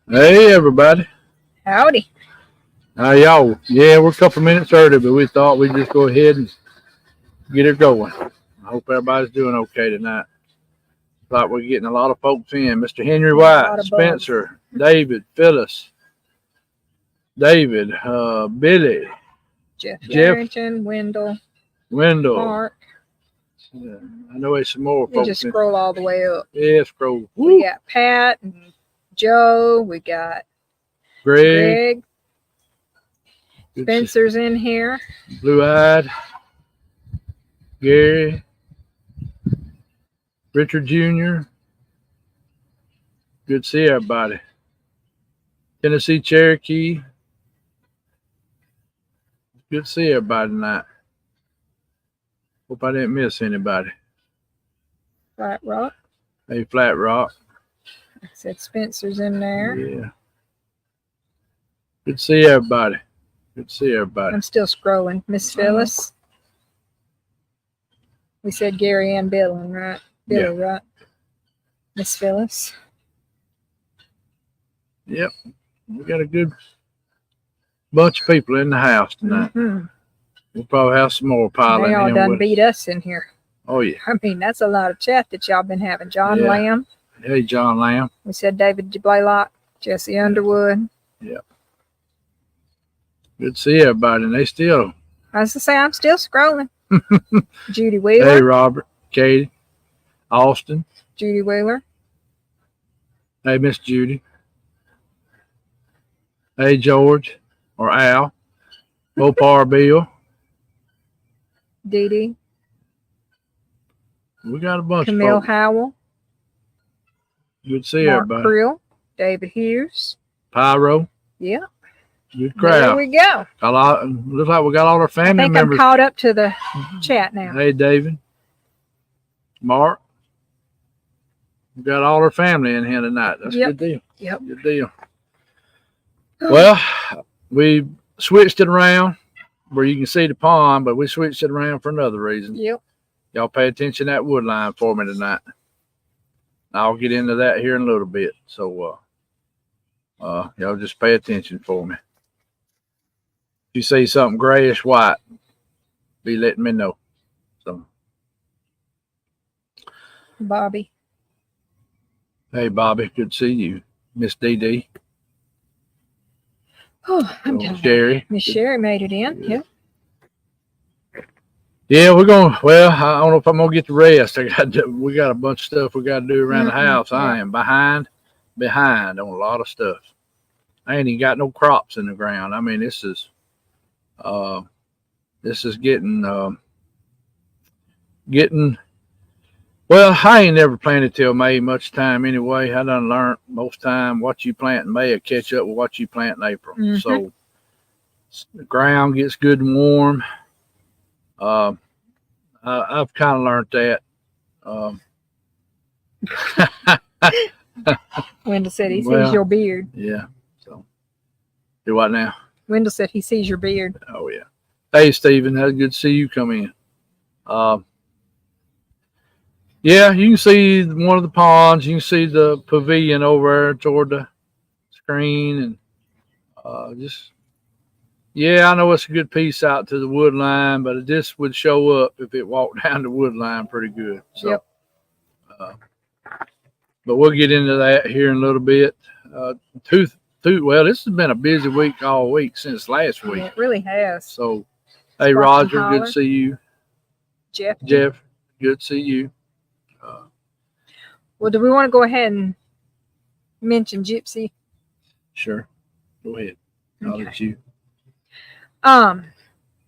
Hey, everybody. Howdy. How y'all? Yeah, we're a couple minutes early, but we thought we'd just go ahead and get it going. I hope everybody's doing okay tonight. Thought we're getting a lot of folks in. Mr. Henry A White, lot of bugs. Spencer, David, Phyllis, David, Billy, Jeff Jeff, Harrington, Wendell, Wendell. Mark. Yeah, I know there's some more You folks just in. scroll all the way up. Yeah, scroll. We got Pat and Joe. We got Greg. Greg. Spencer's in here. Blue Eyed. Gary. Richard Jr. Good to see everybody. Tennessee Cherokee. Good to see everybody tonight. Hope I didn't miss anybody. Flat Rock. Hey, Flat Rock. I said Spencer's in there. Yeah. Good to see everybody. Good to see everybody. I'm still scrolling. Miss Phyllis. We said Gary and Billy, right? Billy, right? Miss Phyllis. Yep. We got a good bunch of people in the house tonight. Mm-hmm. We'll probably have some more piling in. They all done beat us in here. Oh, yeah. I mean, that's a lot of chat that y'all been having. John Lamb. Hey, John Lamb. We said David Blaylock, Jesse Underwood. Yep. Good to see everybody. And they still. As I say, I'm still scrolling. Judy Wheeler. Hey, Robert, Katie, Austin. Judy Wheeler. Hey, Miss Judy. Hey, George or Al. Mopar Bill. Dee Dee. We got a bunch Camille of folks. Howell. Good to see Mark everybody. Creel. David Hughes. Pyro. Yeah. Good crowd. There we go. Looks like we got all our family I think members. I'm caught up to the chat now. Hey, David. Mark. We got all our family in here tonight. That's a good deal. Yep. Good deal. Well, we switched it around where you can see the pond, but we switched it around for another reason. Yep. Y'all pay attention to that wood line for me tonight. I'll get into that here in a little bit. So y'all just pay attention for me. If you see something grayish white, be letting me know. So Bobby. hey, Bobby, good to see you. Miss Dee Dee. Oh, I'm tired. Sherry. Miss Sherry made it in. Yeah. Yep. Yeah, we're going. Well, I don't know if I'm gonna get the rest. We got a bunch of stuff we got to do around the house. Yeah. I am behind on a lot of stuff. I ain't even got no crops in the ground. I mean, this is getting. Well, I ain't never planted till May much time anyway. I done learned most time what you plant in May will catch up with what you plant in April. Mm-hmm. So the ground gets good and warm. I've kind of learned that. Wendell said he sees your beard. Yeah. So do what now? Wendell said he sees your beard. Oh yeah. Hey Stephen, that's good to see you come in. Yeah, you can see one of the ponds. You can see the pavilion over there toward the screen, and yeah, I know it's a good piece out to the wood line, but this would show up if it walked down the wood line pretty good. So, yep. But we'll get into that here in a little bit. Well, this has been a busy week all week since last week. Yeah, it really has. So, hey, Roger, good to see you. Jeff, good to see you. Well, do we want to go ahead and mention Gypsy? Sure. Go ahead. I'll let you.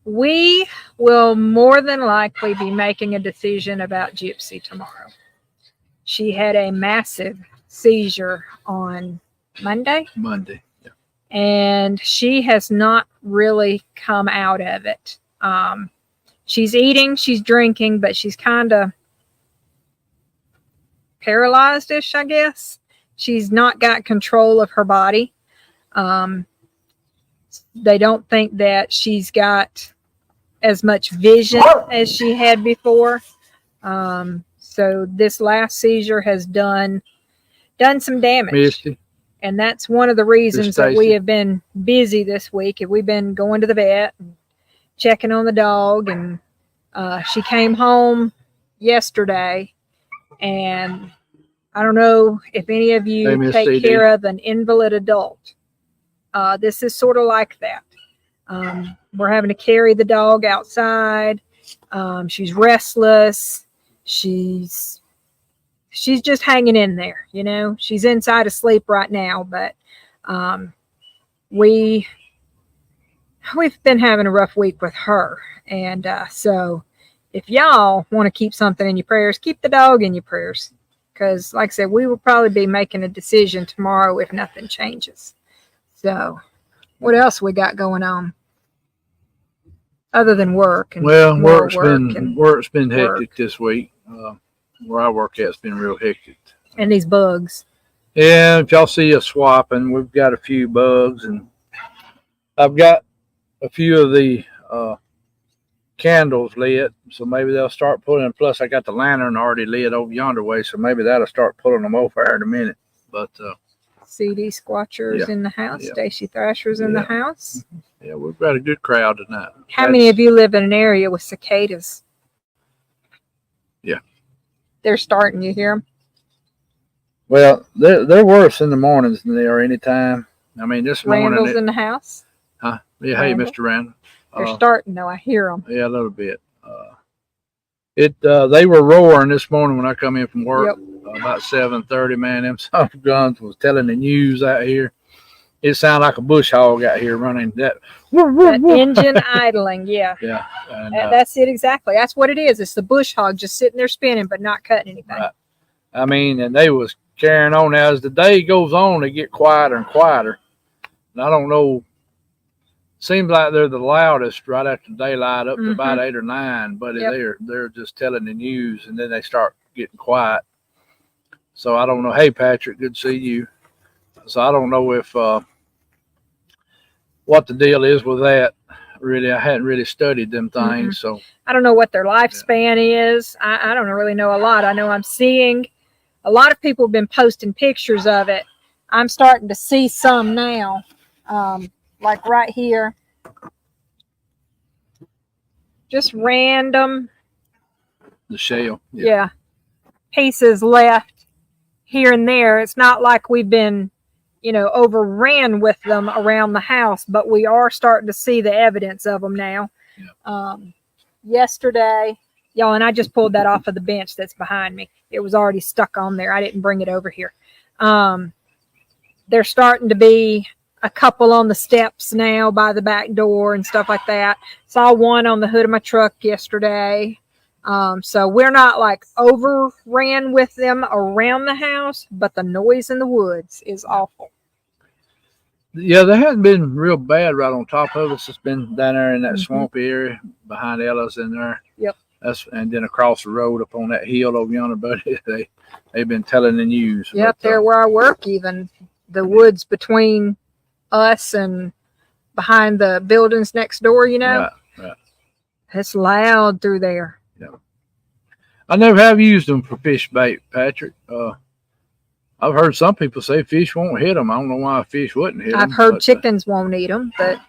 We will more than likely be making a decision about Gypsy tomorrow. She had a massive seizure on Monday. Yeah. And she has not really come out of it. She's eating, she's drinking, but she's kind of paralyzed-ish, I guess. She's not got control of her body. They don't think that she's got as much vision as she had before. So this last seizure has done some damage. Misty. And that's one of the reasons that we Stacy. have been busy this week. We've been going to the vet and checking on the dog. And she came home yesterday. And I don't know if any of Hey, you Miss take CD. care of an invalid adult. This is sort of like that. We're having to carry the dog outside. She's restless. She's just hanging in there, you know. She's inside asleep right now, but we've been having a rough week with her. And so if y'all want to keep something in your prayers, keep the dog in your prayers. Because like I said, we will probably be making a decision tomorrow if nothing changes. So what else we got going on? Other than work. And Well, work's been hectic this week. Where I work at, it's been real hectic. And these bugs. Yeah, if y'all see us swapping, we've got a few bugs, and I've got a few of the candles lit, so maybe they'll start pulling. Plus, I got the lantern already lit over yonder way, so maybe that'll start pulling them over there in a minute. But CD Squatcher's in the house. Yeah. Stacy Thrasher's in the house. Yeah, we've got a good crowd tonight. How many of you live in an area with cicadas? Yeah. They're starting. You hear them? Well, they're worse in the mornings than they are anytime. I mean, this morning. Randall's in the house. Huh? Yeah, hey, Randall? Mr. Randall. They're starting though. I hear them. Yeah, a little bit. They were roaring this morning when I come in from work. Yep. About 7:30, man. Them son of guns was telling the news out here. It sounded like a bush hog out here running that. Engine idling, yeah. Yeah. And, that's it exactly. That's what it is. It's the bush hog just sitting there spinning but not cutting anything. Right. I mean, and they was carrying on. Now, as the day goes on, they get quieter and quieter. And I don't know. Seems like they're the loudest right after daylight up to about 8 or 9, but they're just telling the news, and then they start getting quiet. So I don't know. Hey, Patrick, good to see you. So I don't know if what the deal is with that. Really, I hadn't really studied them things. So I don't know what their lifespan is. I don't really know a lot. I know I'm seeing a lot of people have been posting pictures of it. I'm starting to see some now. Like right here, just random. The shell. Yeah. Pieces left here and there. It's not like we've been, overran with them around the house, but we are starting to see the evidence of them now. Yeah. Yesterday, y'all, and I just pulled that off of the bench that's behind me. It was already stuck on there. I didn't bring it over here. They're starting to be a couple on the steps now by the back door and stuff like that. Saw one on the hood of my truck yesterday. So we're not like overran with them around the house, but the noise in the woods is awful. Yeah, they hadn't been real bad right on top of us. It's been down there in that swampy area behind Ella's in there. Yep. And then across the road up on that hill over yonder, but they've been telling the news. Yep, there where I work, even the woods between us and behind the buildings next door, Right. It's loud through there. Yeah. I never have used them for fish bait, Patrick. I've heard some people say fish won't hit them. I don't know why a fish wouldn't hit them. I've heard chickens won't eat them, but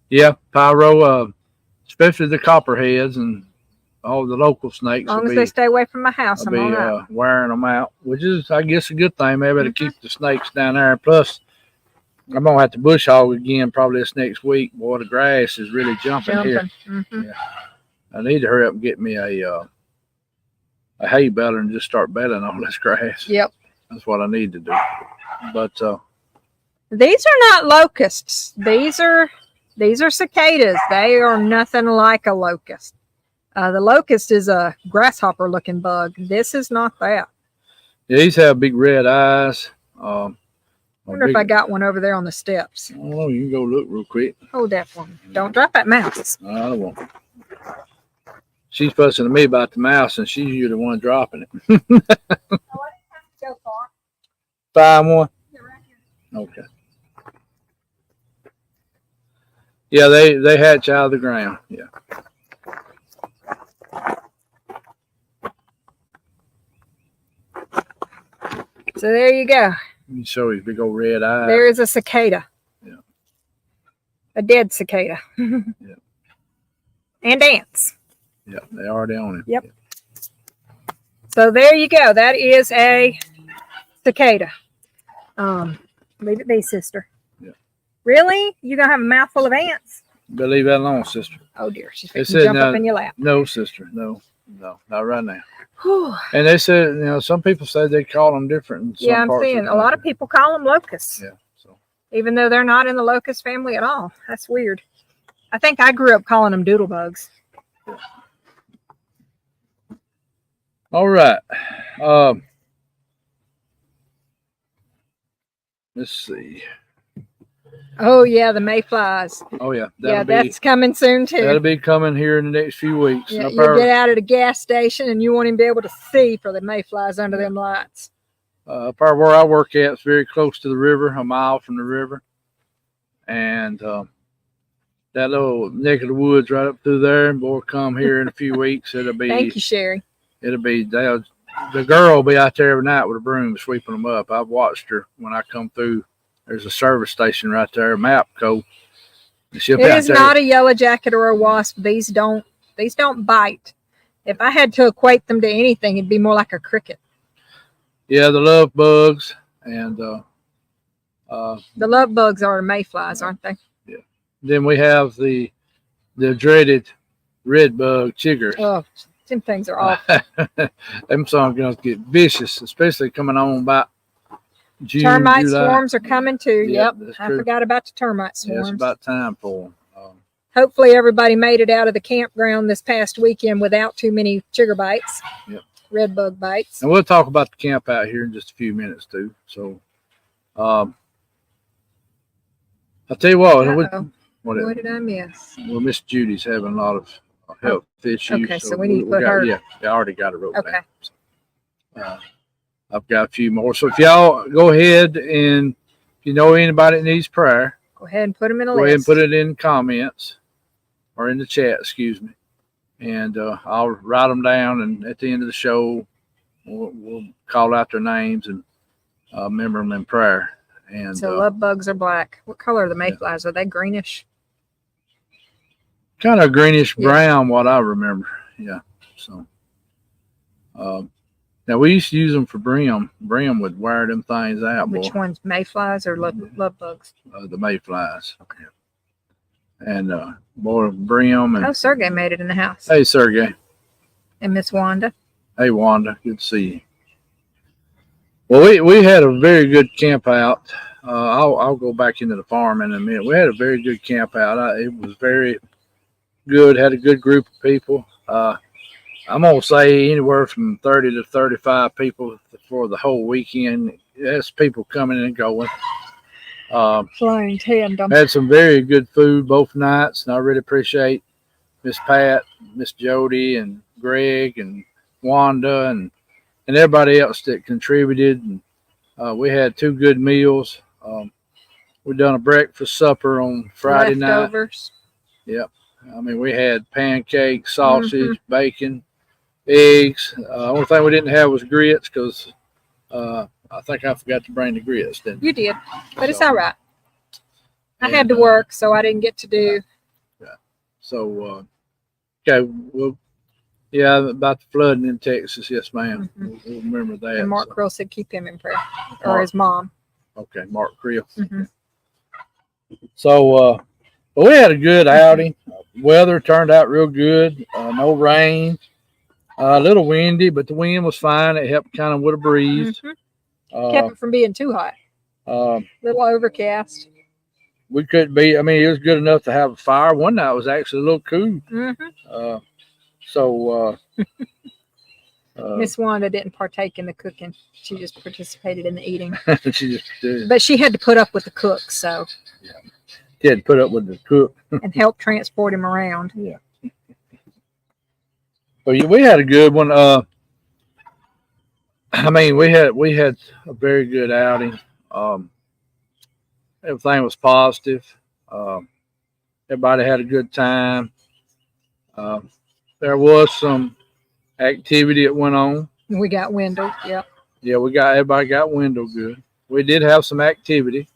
yeah, pyro, especially the copperheads and all the local snakes. As long as they stay away from my house, I'm all right. Wearing them out, which is, I guess, a good thing. Maybe to keep the snakes down there. Plus, I'm gonna have to bush hog again probably this next week. Boy, the grass is really jumping here. Yeah. I need to hurry up and get me a hay baler and just start baling all this grass. Yep, that's what I need to do. But these are not locusts. These are cicadas. They are nothing like a locust. The locust is a grasshopper-looking bug. This is not that. Yeah, these have big red eyes. I wonder if I got one over there on the steps. Oh, you can go look real quick. Hold that one. Don't drop that mouse. I won't. She's fussing at me about the mouse, and she's usually the one dropping it. Oh, I didn't have to go far. Find one? You're right here. Okay. Yeah, they hatch out of the ground. Yeah. So there you go. me show his big old red eyes. There is a cicada. Yeah. A dead cicada. Yeah. And ants. Yeah, they already on him. Yep. So there you go. That is a cicada. Leave it be, sister. Yeah. Really? You gonna have a mouthful of ants? But leave that alone, sister. Oh dear, she's They fixing said to jump no, up in your lap. No, sister, no, not right now. Whew. And they said, some people say they call them different. In some Yeah, I'm parts seeing of the a lot of country. people call them locusts. Yeah, so Even though they're not in the locust family at all. That's weird. I think I grew up calling them doodlebugs. all right. Let's see. Oh yeah, the mayflies. Oh yeah, That's coming soon too. That'll be coming here in the next few weeks. Yeah, you'll get out at a gas station and you won't even be able to see for the mayflies under them lights. Part where I work at is very close to the river, a mile from the river, and that little neck of the woods right up through there. And boy, come here in a few weeks. It'll be. Thank you, Sherry. It'll be. The girl will be out there every night with a broom sweeping them up. I've watched her when I come through. There's a service station right there, Mapco. It is not a yellow jacket or a wasp. These don't bite. If I had to equate them to anything, it'd be more like a cricket. Yeah, the love bugs and the love bugs are the mayflies, aren't they? Yeah. Then we have the dreaded red bug chiggers. Oh, them things are awful. Them songs gonna get vicious, especially coming on about June. Termite July. swarms are coming too. Yep, I forgot about the termite Yeah, swarms. it's about time for them. Hopefully everybody made it out of the campground this past weekend without too many chigger bites. Yep. Red bug bites. And we'll talk about the camp out here in just a few minutes too. So, I'll tell you what. What did I miss? Well, Miss Judy's having a lot of health issues. Okay, so we need to put her. Yeah, I already got it wrote Okay. down. So, I've got a few more. So if y'all go ahead and if you know anybody that needs prayer, Go ahead and put them in a go ahead and list. put it in comments or in the chat, excuse me. And I'll write them down. And at the end of the show, we'll call out their names and remember them in prayer. And So love bugs are black. What color are the mayflies? Are they greenish? kind of greenish brown, what I remember. Yeah. So now we used to use them for brim. Brim would wear them things out. Which boy. ones, mayflies or love bugs? The mayflies. Okay. And boy, brim. And Oh, Sergey made it in the house. hey, Sergey. And Miss Wanda. Hey, Wanda. Good to see you. Well, we had a very good camp out. I'll go back into the farm in a minute. We had a very good camp out. It was very good. Had a good group of people. I'm gonna say anywhere from 30 to 35 people for the whole weekend. That's people coming and going. Flying tandem. Had some very good food both nights, and I really appreciate Miss Pat, Miss Jody, and Greg, and Wanda, and everybody else that contributed. And we had 2 good meals. We done a breakfast supper on Friday Leftovers. night. Yep. I mean, we had pancakes, sausage, bacon, eggs. Only thing we didn't have was grits because I think I forgot to bring the grits, didn't I? You did, but it's all right. I had to work, so I didn't get to do. Yeah. So, okay. Well, yeah, about the flooding in Texas. Yes, ma'am. We'll remember that. And Mark Krill said keep him in prayer, or his mom. Okay, Mark Krill. Mm-hmm. So, but we had a good outing. Weather turned out real good. No rain. A little windy, but the wind was fine. It helped kind of with a breeze. Kept it from being too hot. Little overcast. We couldn't be. I mean, it was good enough to have a fire. One night was actually a little cool. So Miss Wanda didn't partake in the cooking. She just participated in the eating. she just did. But she had to put up with the cook, so. Yeah. She had to put up with the cook and help transport him around. Yeah. But we had a good one. I mean, we had a very good outing. Everything was positive. Everybody had a good time. There was some activity that went on. We got windowed. Yep. Yeah, everybody got windowed good. we did have some activity.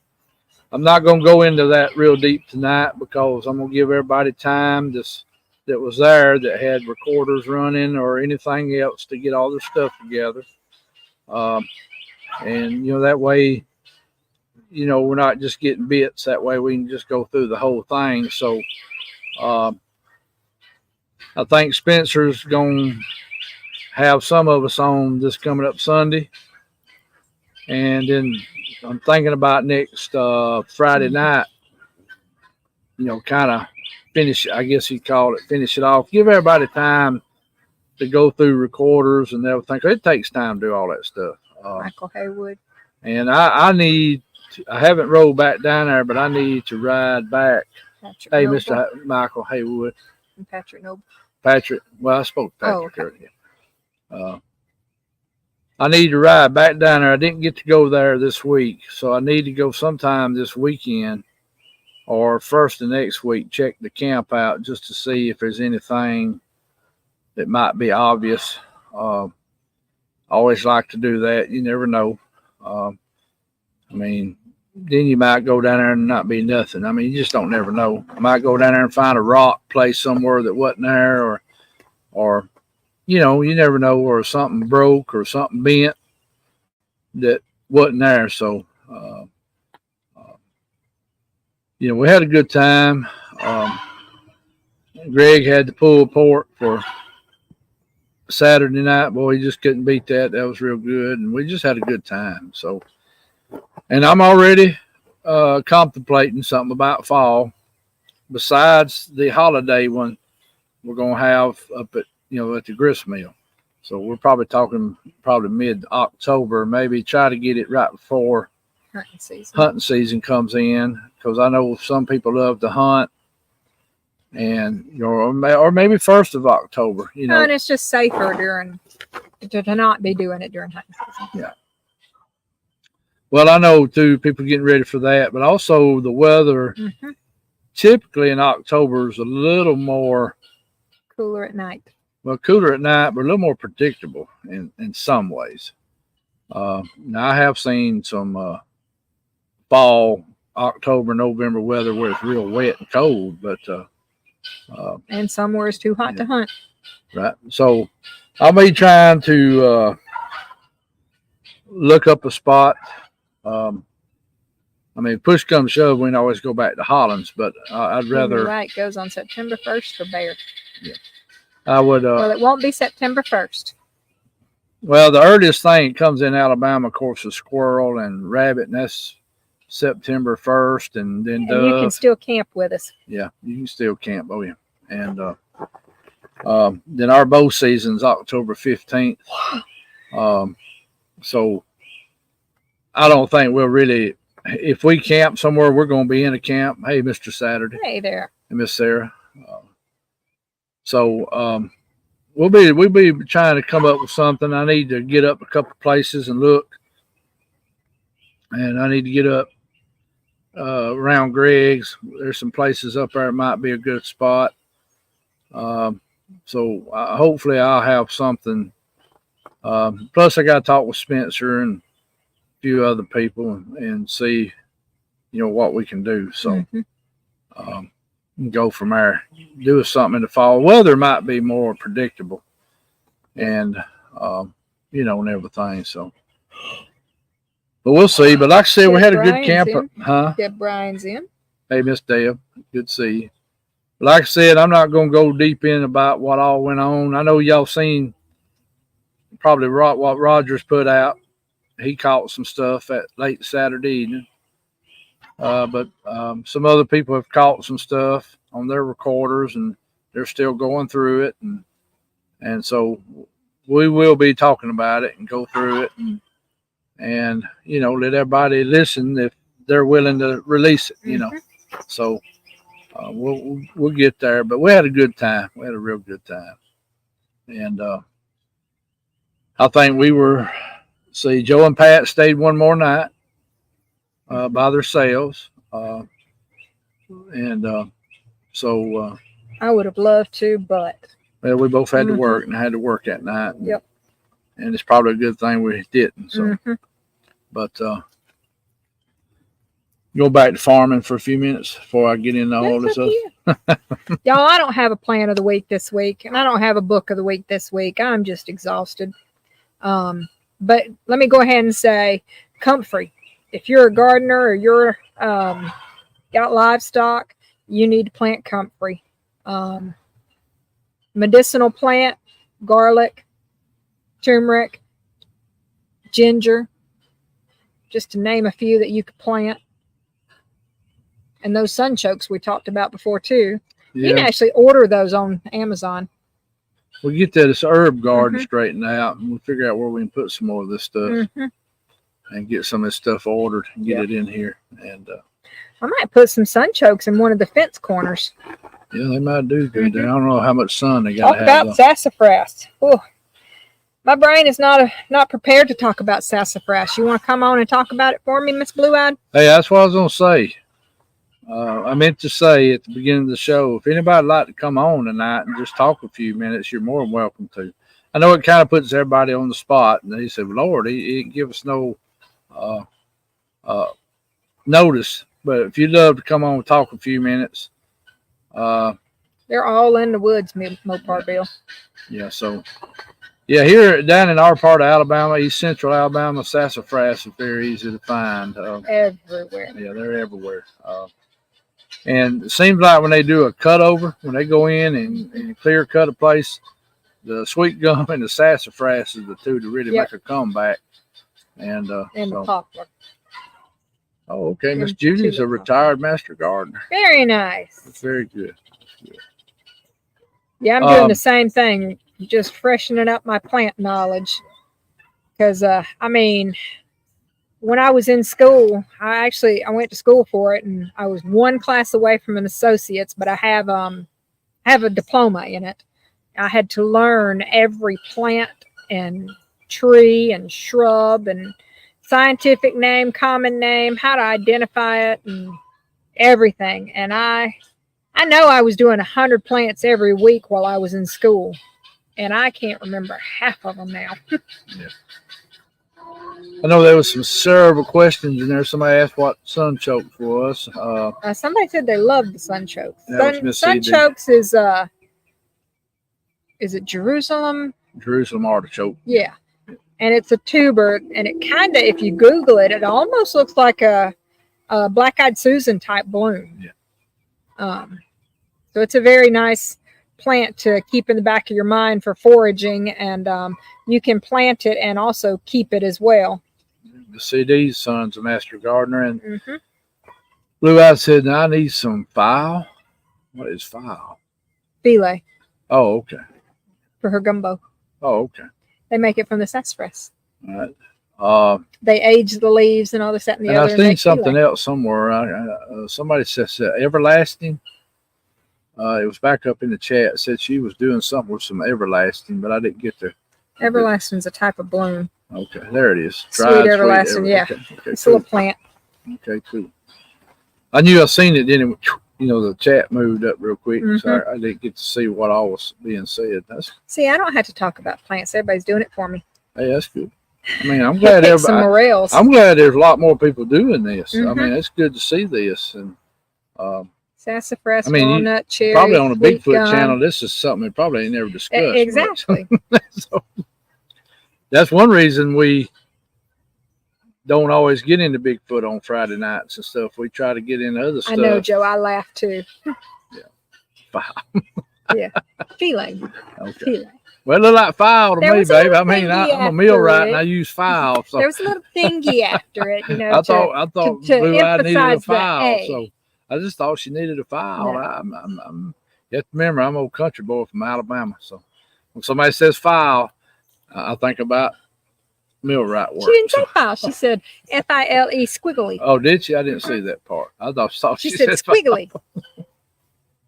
I'm not going to go into that real deep tonight because I'm going to give everybody time that was there that had recorders running or anything else to get all their stuff together. And, that way, we're not just getting bits. That way we can just go through the whole thing. So I think Spencer's going to have some of us on this coming up Sunday. And then I'm thinking about next Friday night, kind of finish, I guess you'd call it, finish it off. Give everybody time to go through recorders and everything. It takes time to do all that stuff. Michael Haywood. And I haven't rolled back down there, but I need to ride back. Patrick Hey, Noble. Mr. Michael Haywood. And Patrick Noble. Patrick. Well, I spoke to Patrick okay. earlier. I need to ride back down there. I didn't get to go there this week, so I need to go sometime this weekend or first of next week, check the camp out just to see if there's anything that might be obvious. I always like to do that. You never know. Then you might go down there and not be nothing. You just don't never know. I might go down there and find a rock place somewhere that wasn't there or you never know, or something broke or something bent that wasn't there. So, we had a good time. Greg had the pulled pork for Saturday night. Boy, he just couldn't beat that. That was real good. And we just had a good time. So, and I'm already contemplating something about fall besides the holiday one we're going to have up at the grist mill. So we're probably talking mid-October, maybe try to get it right before hunting season comes in, because I know some people love to hunt, and or maybe 1st of October. And it's just safer to not be doing it during hunting season. Yeah. Well, I know too, people getting ready for that, but also the weather. Typically in October is a little more cooler at night. Well, cooler at night, but a little more predictable in some ways. Now, I have seen some fall, October, November weather where it's real wet and cold, but and somewhere it's too hot to hunt. Right. So I'll be trying to look up a spot. Push comes shove, we can always go back to Hollins, but I'd rather. You're right, goes on September 1st for bear. Yeah. I would. Well, it won't be September 1st. Well, the earliest thing that comes in Alabama, of course, is squirrel and rabbit, and that's September 1st, and then dove. You can still camp with us. Yeah, you can still camp. Oh, yeah. And then our bow season's October 15th. So I don't think we'll really, if we camp somewhere, we're going to be in a camp. Hey, Mr. Saturday. Hey there. And Miss Sarah. So we'll be trying to come up with something. I need to get up a couple places and look, and I need to get up around Greg's. There's some places up there that might be a good spot. So hopefully I'll have something. Plus I got to talk with Spencer and a few other people and see, what we can do. So. Go from there. Do something in the fall. Weather might be more predictable, and and everything. So, but we'll see. But like I said, we had a good camp. Deb Bryan's in. Hey, Miss Deb, good to see you. Like I said, I'm not going to go deep in about what all went on. I know y'all seen probably what Rogers put out. He caught some stuff at late Saturday evening. But some other people have caught some stuff on their recorders, and they're still going through it, and so we will be talking about it and go through it, and let everybody listen if they're willing to release it. So we'll get there. But we had a good time. We had a real good time, and I think Joe and Pat stayed one more night. By themselves, so I would have loved to, but we both had to work, and I had to work that night. Yep. And it's probably a good thing we didn't. So, but go back to farming for a few minutes before I get into all this stuff? Y'all, I don't have a plan of the week this week, and I don't have a book of the week this week. I'm just exhausted. But let me go ahead and say, comfrey. If you're a gardener or you're got livestock, you need to plant comfrey. Medicinal plant, garlic, turmeric, ginger, just to name a few that you could plant. And those sunchokes we talked about before too. Yeah. You can actually order those on Amazon. We'll get this herb garden straightened out, and we'll figure out where we can put some more of this stuff and get some of this stuff ordered and get it in here. And I might put some sunchokes in one of the fence corners. Yeah, they might do good there. I don't know how much sun they got to have. Talk about sassafras. Ooh. My brain is not prepared to talk about sassafras. You want to come on and talk about it for me, Miss Blue-Eyed? Hey, that's what I was going to say. I meant to say at the beginning of the show, if anybody would like to come on tonight and just talk a few minutes, you're more than welcome to. I know it kind of puts everybody on the spot. And he said, Lord, he didn't give us no notice. But if you'd love to come on and talk a few minutes. They're all in the woods, Mopar Bill. Yeah, so, yeah, here down in our part of Alabama, East Central Alabama, sassafras is very easy to find. Everywhere. Yeah, they're everywhere. And it seems like when they do a cutover, when they go in and clear cut a place, the sweet gum and the sassafras is the two to really make a comeback. And the poplar. Oh, okay. Miss Judy's a retired master gardener. Very nice. That's very good. Yeah, I'm doing the same thing, just freshening up my plant knowledge. Because, I mean, when I was in school, I went to school for it, and I was one class away from an associate's, but I have a diploma in it. I had to learn every plant and tree and shrub and scientific name, common name, how to identify it, and everything. And I know I was doing 100 plants every week while I was in school, and I can't remember half of them now. Yeah. I know there was some several questions in there. Somebody asked what sunchokes was. Somebody said they loved the sunchokes. Sunchokes is it Jerusalem? Jerusalem artichoke. Yeah. And it's a tuber, and it kind of, if you Google it, it almost looks like a black-eyed Susan type bloom. Yeah. So it's a very nice plant to keep in the back of your mind for foraging, and you can plant it and also keep it as well. The CD's son's a master gardener, and Blue Eyed said, I need some file. What is file? Filet. Oh, okay. For her gumbo. Oh, okay. They make it from the sassafras. All right. They age the leaves and all this, that, and the other. I've seen something else somewhere. Somebody says everlasting. It was back up in the chat. Said she was doing something with some everlasting, but I didn't get there. Everlasting's a type of bloom. Okay, there it is. Sweet everlasting, yeah. Okay, it's cool. A little plant. Okay, cool. I knew I seen it, then it, the chat moved up real quick, so I didn't get to see what all was being said. See, I don't have to talk about plants. Everybody's doing it for me. Hey, that's good. I mean, I'm glad everybody. I'm glad there's a lot more people doing this. I mean, it's good to see this. And sassafras, walnut, cherry. Probably on a Bigfoot channel, this is something we probably ain't never discussed. Exactly. So, that's one reason we don't always get into Bigfoot on Friday nights and stuff. We try to get into other stuff. I know, Joe. I laugh too. Yeah. Yeah. Feeling. Okay. Feeling. Well, it looked like file to me, babe. I mean, I'm a millwright and I use file. So there was a little thingy after it, I thought Blue Eye needed a file, so I just thought she needed a file. No. You have to remember, I'm an old country boy from Alabama, so when somebody says file, I think about millwright work. She didn't say file. She said FILE squiggly. Oh, did she? I didn't see that part. I thought she said squiggly,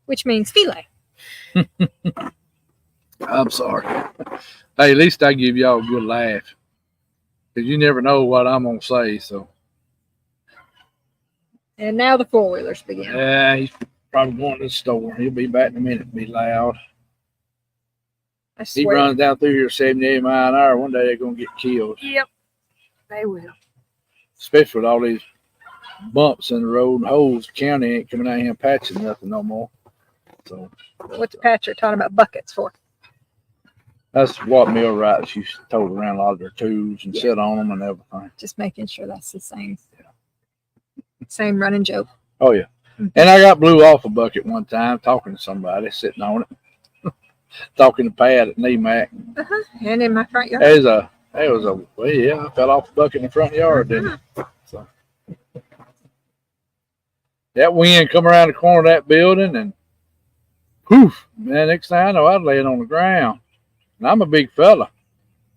which means filet. I'm sorry. Hey, at least I give y'all a good laugh, because you never know what I'm gonna say. So. And now the four-wheelers begin. Yeah, he's probably going to the store. He'll be back in a minute. Be loud. He runs down through here 78 miles an hour. One day they're going to get killed. Yep, they will. Especially with all these bumps in the road and holes. The county ain't coming out here and patching nothing no more. So What's Patrick talking about buckets for? that's what millwrights used to tote around a lot of their tools and Yeah. sit on them and everything. Just making sure that's the same. Same running joke. Oh yeah. Mhm. And I got blew off a bucket one time talking to somebody sitting on it. Talking to Pat at NEMAC. And in my front yard. Well, yeah, I fell off the bucket in the front yard, didn't it? So that wind come around the corner of that building and poof, man, next thing I know, I was laying on the ground. And I'm a big fella.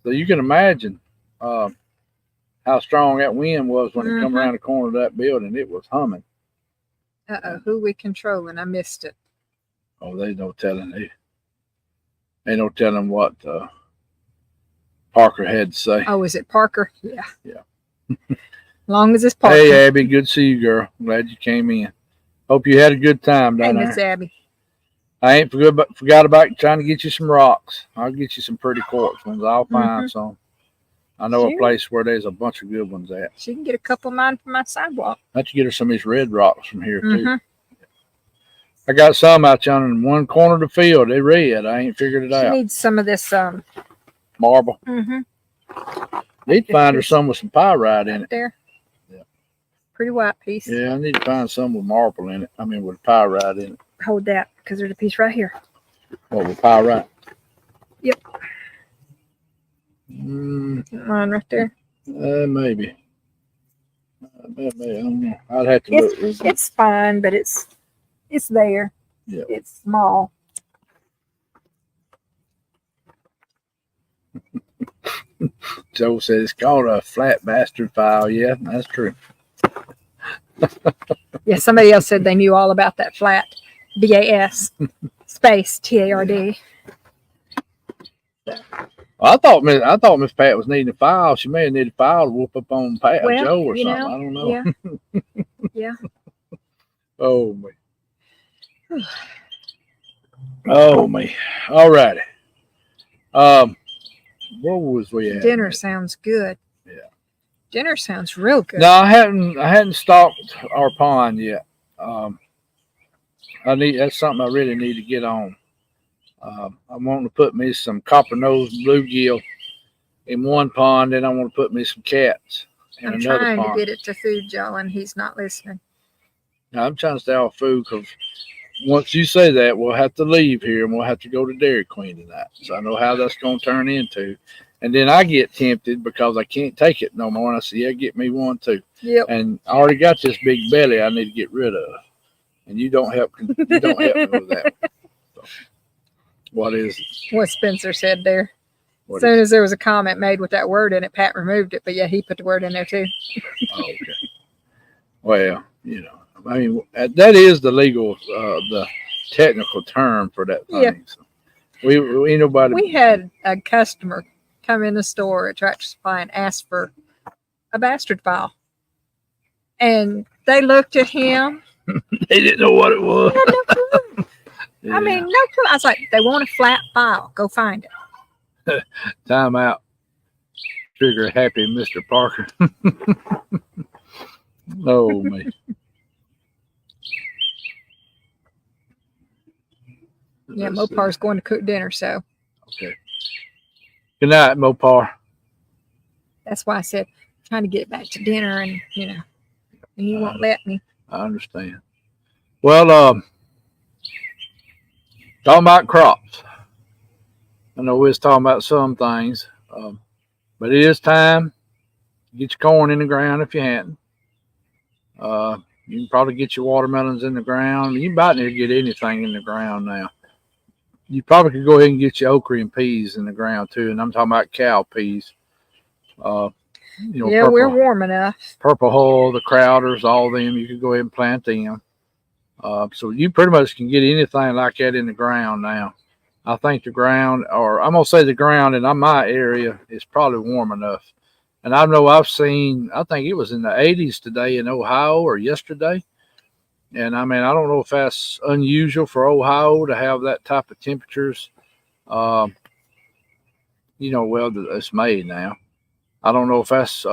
So you can imagine how strong that wind was when it come around the corner of that building. It was humming. Who we controlling? I missed it. Oh, there's no telling. Ain't no telling what Parker had to say. Oh, is it Parker? Yeah. Yeah. Long as it's Parker. Hey, Abby, good to see you, girl. Glad you came in. Hope you had a good time down Hey, there. Miss Abby. I ain't forgot about trying to get you some rocks. I'll get you some pretty quartz ones. I'll find some. I know a place where there's a bunch of good ones at. She can get a couple of mine from my sidewalk. I have to get her some of these red rocks from here, too. I got some out there in one corner of the field. They're red. I ain't figured it out. She needs some of this marble. Need to find her piece. some with some pyrite in it. There. Yeah. Pretty white piece. Yeah, I need to find some with marble in it. I mean, with pyrite in it. Hold that, because there's a piece right here. What, with pyrite? Yep. Mine right there. Maybe. Maybe. I don't know. I'd have to look. It's fine, but it's there. Yeah. It's small. Joe said it's called a flat bastard file. Yeah, that's true. Yeah, somebody else said they knew all about that flat. BAS space TARD. I thought Miss Pat was needing a file. She may have needed a file to whoop up on Pat or Joe or something. I don't know. Yeah. Yeah. Oh me. Oh me. All righty. Where was we at? Dinner sounds good. Yeah. Dinner sounds real good. No, I hadn't stocked our pond yet. That's something I really need to get on. I'm wanting to put me some copper nose bluegill in one pond, and I want to put me some cats in I'm another trying pond. to get it to food, Joe, and he's not listening. Now, I'm trying to stay off food because once you say that, we'll have to leave here and we'll have to go to Dairy Queen tonight. So I know how that's going to turn into. And then I get tempted because I can't take it no more. And I say, yeah, get me one too. Yep. And I already got this big belly I need to get rid of. And you don't help me with that. So, what is it? What Spencer said there. As soon as there was a comment made with that word in it, Pat removed it. But yeah, he put the word in there too. Oh, okay. Well, I mean, that is the legal, the technical term for that thing. Yeah. So we ain't nobody. We had a customer come in the store at Tractor Supply and ask for a bastard file. And they looked at him. They didn't know what it was. They had no clue. Yeah. I mean, no clue. I was like, they want a flat file. Go find it. Time out. Trigger happy Mr. Parker. Oh, man. Yeah, Mopar's going to cook dinner, so. Okay. Good night, Mopar. That's why I said, I'm trying to get back to dinner, and and he won't let me. I understand. Well, talking about crops. I know we was talking about some things, but it is time to get your corn in the ground if you hadn't. You can probably get your watermelons in the ground. You can about near get anything in the ground now. You probably could go ahead and get your okra and peas in the ground too, and I'm talking about cow peas. Yeah, purple, we're warm enough. Purple Hull, the Crowders, all them. You could go ahead and plant them. So you pretty much can get anything like that in the ground now. I think the ground, or I'm gonna say the ground in my area is probably warm enough. And I know I've seen, I think it was in the 80s today in Ohio or yesterday. And I mean, I don't know if that's unusual for Ohio to have that type of temperatures. Well, it's May now. I don't know if that's,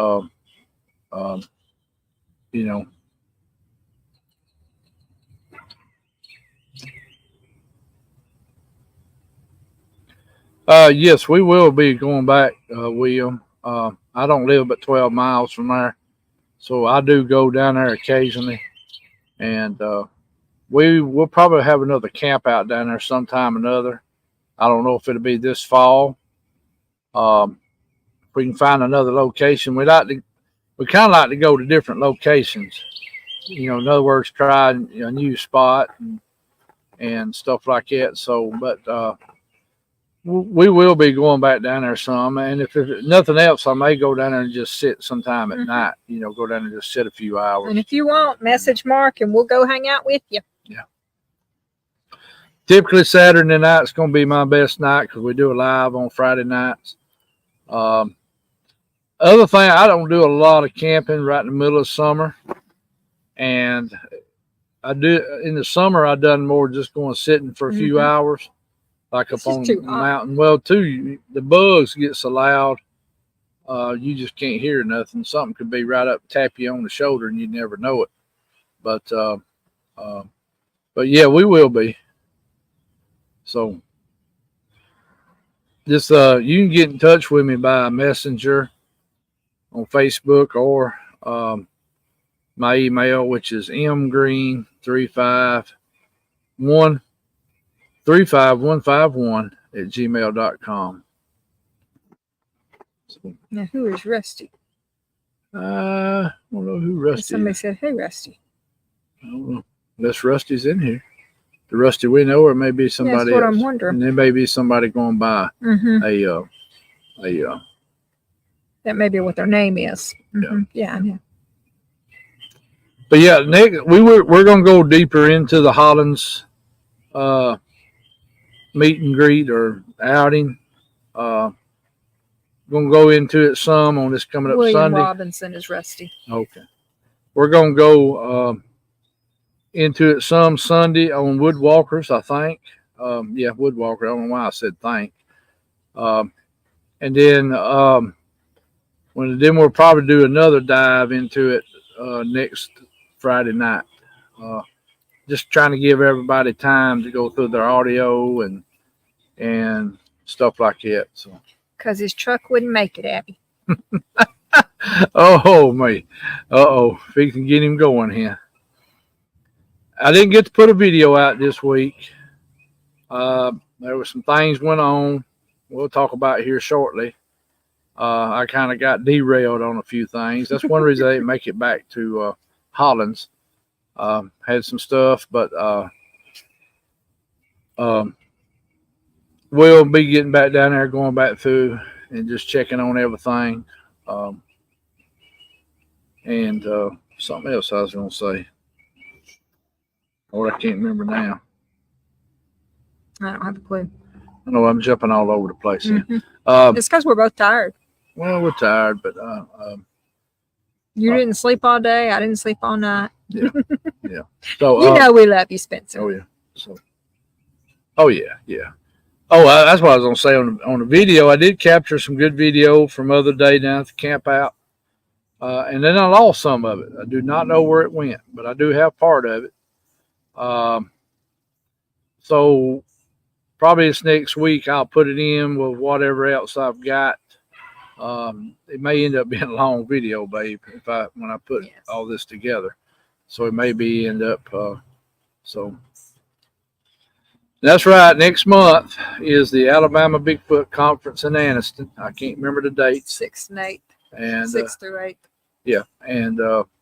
Yes, we will be going back, William. I don't live but 12 miles from there, so I do go down there occasionally, and we will probably have another camp out down there sometime or another. I don't know if it'll be this fall. If we can find another location, we kind of like to go to different locations. In other words, try a new spot and stuff like that. So, but we will be going back down there some, and if there's nothing else, I may go down there and just sit sometime at night. Go down and just sit a few hours. And if you want, message Mark, and we'll go hang out with you. Yeah. Typically, Saturday night's going to be my best night because we do a live on Friday nights. Other thing, I don't do a lot of camping right in the middle of summer, and I do in the summer. I've done more just going sitting for a few hours. Like up on the mountain. Well, too, the bugs get so loud, you just can't hear nothing. Something could be right up, tap you on the shoulder, and you never know it. But yeah, we will be. So, just you can get in touch with me by messenger on Facebook or my email, which is mgreen35151 @gmail.com. So, now, who is Rusty? I don't know who Rusty Somebody said, hey, Rusty. I don't know. Unless Rusty's in here. The Rusty we know, or maybe somebody That's what else. I'm wondering. And there may be somebody going by that may be what their name is. Yeah, I know. But yeah, Nick, we're going to go deeper into the Hollins meet and greet or outing. Going to go into it some on this coming up William Sunday. Robinson is Rusty. Okay. We're going to go into it some Sunday on Woodwalkers, I think. Woodwalker. I don't know why I said think. And then then we'll probably do another dive into it next Friday night. Just trying to give everybody time to go through their audio and stuff like that. So, because his truck wouldn't make it, Abby. Oh me, if he can get him going here. I didn't get to put a video out this week. There were some things went on. We'll talk about here shortly. I kind of got derailed on a few things. That's one reason I didn't make it back to Hollins. Had some stuff, but we'll be getting back down there, going back through and just checking on everything. And something else I was going to say. Or I can't remember now. I don't have a clue. I know I'm jumping all over the place. It's because we're both tired. Well, we're tired, but you didn't sleep all day. I didn't sleep all night. Yeah. So you know we love you, Spencer. Oh yeah. So. Oh yeah. Oh, that's what I was gonna say on the video. I did capture some good video from other day down at the camp out, and then I lost some of it. I do not know where it went, but I do have part of it. So probably this next week I'll put it in with whatever else I've got. It may end up being a long video, babe, when I put all this together. So it may be end up so that's right. Next month is the Alabama Bigfoot Conference in Anniston. I can't remember the dates. 6th and 8th. And 6th through 8th. Yeah, and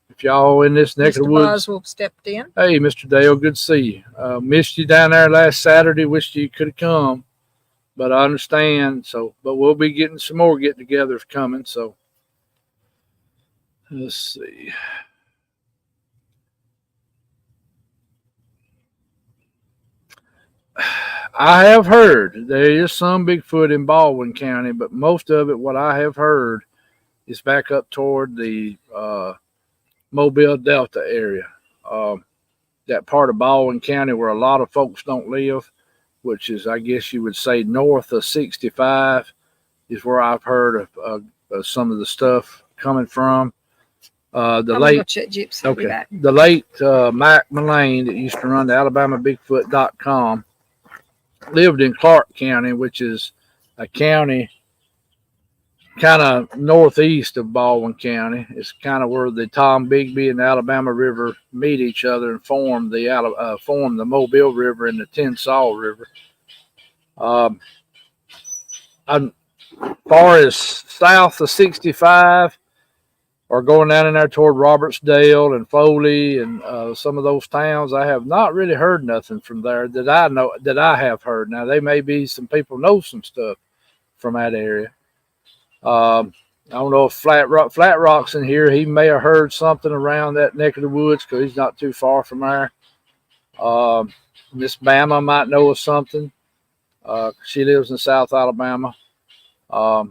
if y'all in this neck of the woods, Boswell stepped in. Hey, Mr. Dale, good to see you. Missed you down there last Saturday. Wished you could have come, but I understand. So, but we'll be getting some more get-togethers coming. So, let's see. I have heard there is some Bigfoot in Baldwin County, but most of it, what I have heard, is back up toward the Mobile Delta area. That part of Baldwin County where a lot of folks don't live, which is, I guess you would say, north of 65, is where I've heard of some of the stuff coming from. The late Mac Mullane that used to run the AlabamaBigfoot.com lived in Clark County, which is a county kind of northeast of Baldwin County. It's kind of where the Tom Bigby and the Alabama River meet each other and form the Mobile River and the Tensas River. As far as south of 65, or going down in there toward Robertsdale and Foley and some of those towns, I have not really heard nothing from there that I have heard. Now, they may be some people know some stuff from that area. I don't know if Flat Rock's in here. He may have heard something around that neck of the woods because he's not too far from there. Miss Bama might know of something. She lives in South Alabama. I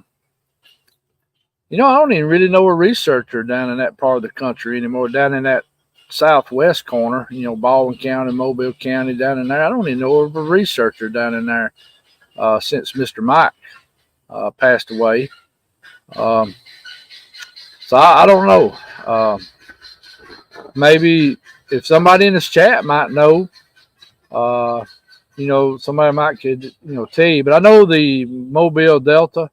don't even really know a researcher down in that part of the country anymore. Down in that southwest corner, Baldwin County, Mobile County, down in there. I don't even know of a researcher down in there since Mr. Mike passed away. So I don't know. Maybe if somebody in this chat might know, somebody might could tell you. But I know the Mobile Delta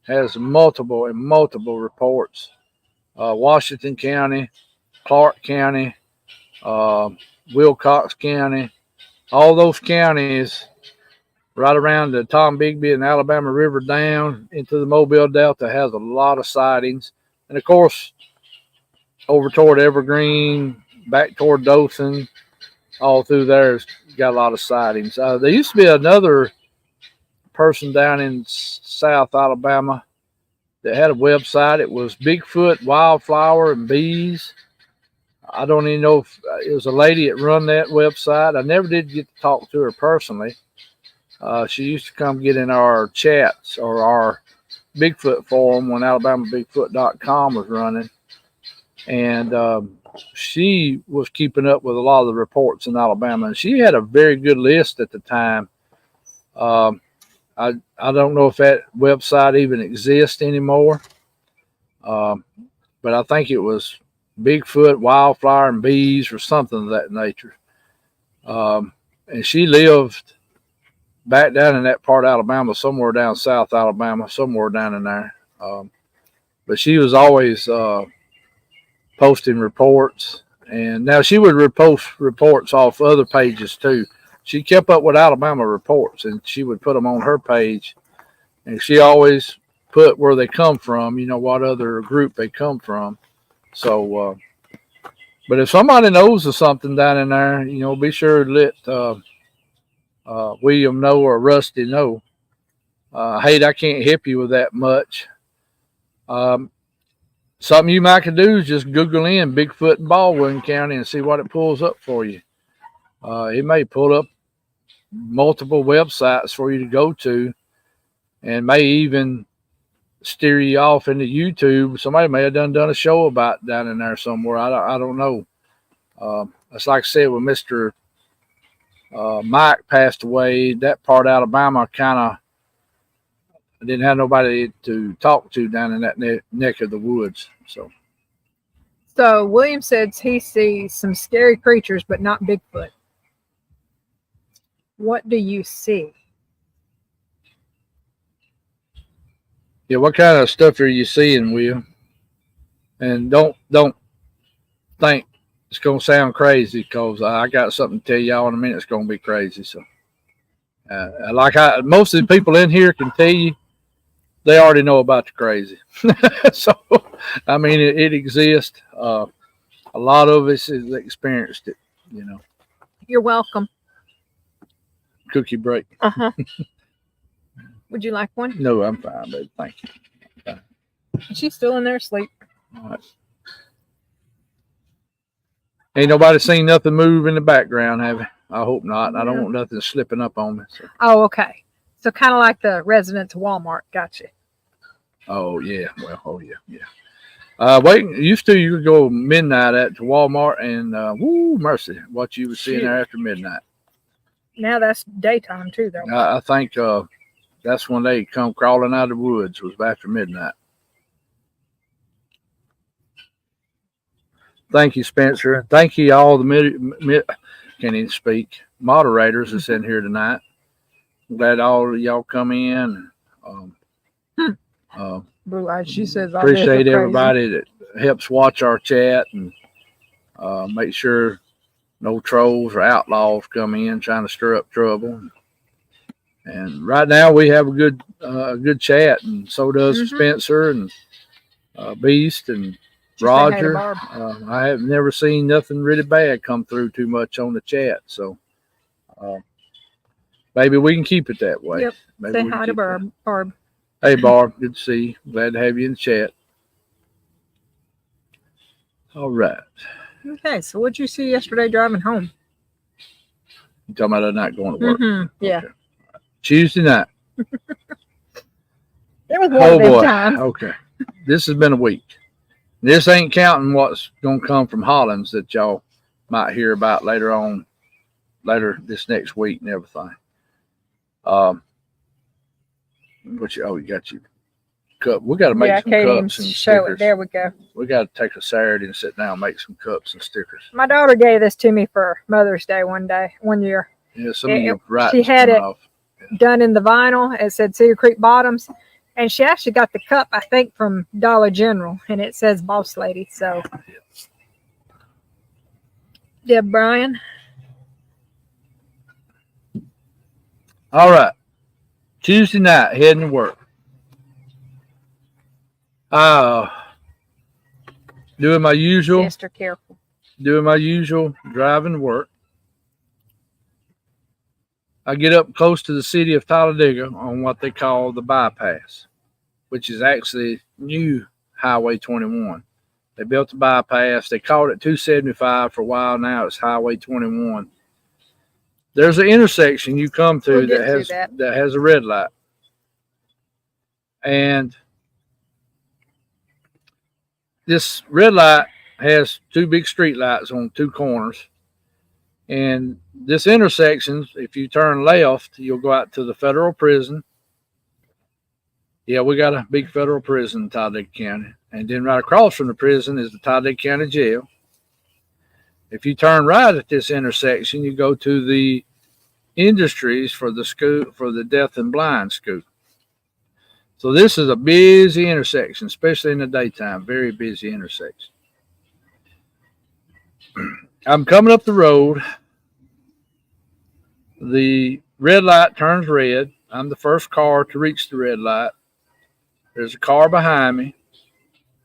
has multiple reports. Washington County, Clark County, Wilcox County, all those counties right around the Tom Bigby and Alabama River down into the Mobile Delta has a lot of sightings. And of course, over toward Evergreen, back toward Dothan, all through there's got a lot of sightings. There used to be another person down in South Alabama that had a website. It was Bigfoot, Wildflower, and Bees. I don't even know if it was a lady that run that website. I never did get to talk to her personally. She used to come get in our chats or our Bigfoot forum when AlabamaBigfoot.com was running. And she was keeping up with a lot of the reports in Alabama. And she had a very good list at the time. I don't know if that website even exists anymore. But I think it was Bigfoot, Wildflower, and Bees or something of that nature. And she lived back down in that part of Alabama, somewhere down South Alabama, somewhere down in there. But she was always posting reports. And now she would repost reports off other pages too. She kept up with Alabama reports and she would put them on her page. And she always put where they come from, what other group they come from. So, but if somebody knows of something down in there, be sure to let William know or Rusty know. Hey, I can't help you with that much. Something you might could do is just Google in Bigfoot in Baldwin County and see what it pulls up for you. It may pull up multiple websites for you to go to and may even steer you off into YouTube. Somebody may have done a show about down in there somewhere. I don't know. It's like I said, when Mr. Mike passed away, that part of Alabama kind of didn't have nobody to talk to down in that neck of the woods. So William says he sees some scary creatures, but not Bigfoot. What do you see? Yeah, what kind of stuff are you seeing, Will? And don't think it's gonna sound crazy because I got something to tell y'all in a minute. It's gonna be crazy. So, most of the people in here can tell you, they already know about the crazy. So, I mean, it exists. A lot of us has experienced it. You're welcome. Cookie break. Would you like one? No, I'm fine, baby. Thank you. She's still in there asleep. All right. Ain't nobody seen nothing move in the background, have you? I hope not. I don't want nothing slipping up on me. So. Oh, okay. So kind of like the residents of Walmart. Gotcha. Oh, yeah. Well, oh, yeah, yeah. Used to you could go midnight at Walmart and, mercy, what you were seeing there after midnight. Now that's daytime too, though. I think that's when they come crawling out of the woods, was after midnight. Thank you, Spencer. Thank you, all the can't even speak, moderators that's in here tonight. I'm glad all of y'all come in. Um, Hmm. Blue eyes. She says, "I bet you're appreciate crazy." everybody that helps watch our chat and make sure no trolls or outlaws come in trying to stir up trouble. And right now we have a good chat, and so does Spencer and Beast and She said, "Hey to Roger. Barb." I have never seen nothing really bad come through too much on the chat, so maybe we can keep it that way. Yep. Maybe Say we can hi to keep Barb. Barb. Hey, Barb, good to see you. Glad to have you in the chat. All right. Okay, so what'd you see yesterday driving home? You talking about not going to work? Yeah. Okay. Tuesday night. It was one of them times. Okay. This has been a week. This ain't counting what's going to come from Hollins that y'all might hear about later this next week and everything. You got your cup. We got to make some cups and stickers. There we go. We got to take a Saturday and sit down and make some cups and stickers. My daughter gave this to me for Mother's Day one year. Yeah, some of you right. She had it done in the vinyl. It said Cedar Creek Bottoms. And she actually got the cup, I think, from Dollar General. And it says Boss Lady. So, Deb Bryan. All right. Tuesday night, heading to work. Doing my usual. Esther, careful. Doing my usual driving to work. I get up close to the city of Talladega on what they call the bypass, which is actually new Highway 21. They built the bypass. They called it 275 for a while. Now it's Highway 21. There's an intersection you come to that has a red light. And this red light has two big street lights on two corners. And this intersection, if you turn left, you'll go out to the federal prison. Yeah, we got a big federal prison in Talladega County. And then right across from the prison is the Talladega County Jail. If you turn right at this intersection, you go to the industries for the school, for the deaf and blind school. So this is a busy intersection, especially in the daytime, very busy intersection. I'm coming up the road. The red light turns red. I'm the first car to reach the red light. There's a car behind me.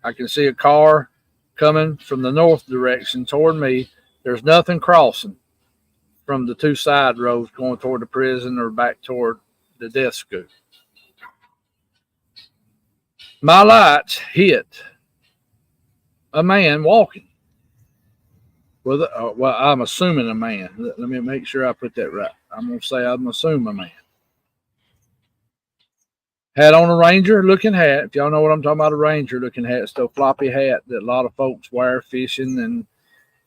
I can see a car coming from the north direction toward me. There's nothing crossing from the two side roads going toward the prison or back toward the deaf school. My lights hit a man walking. Well, I'm assuming a man. Let me make sure I put that right. I'm going to say I'm assuming a man. Had on a Ranger-looking hat. If y'all know what I'm talking about, a Ranger-looking hat. It's the floppy hat that a lot of folks wear fishing and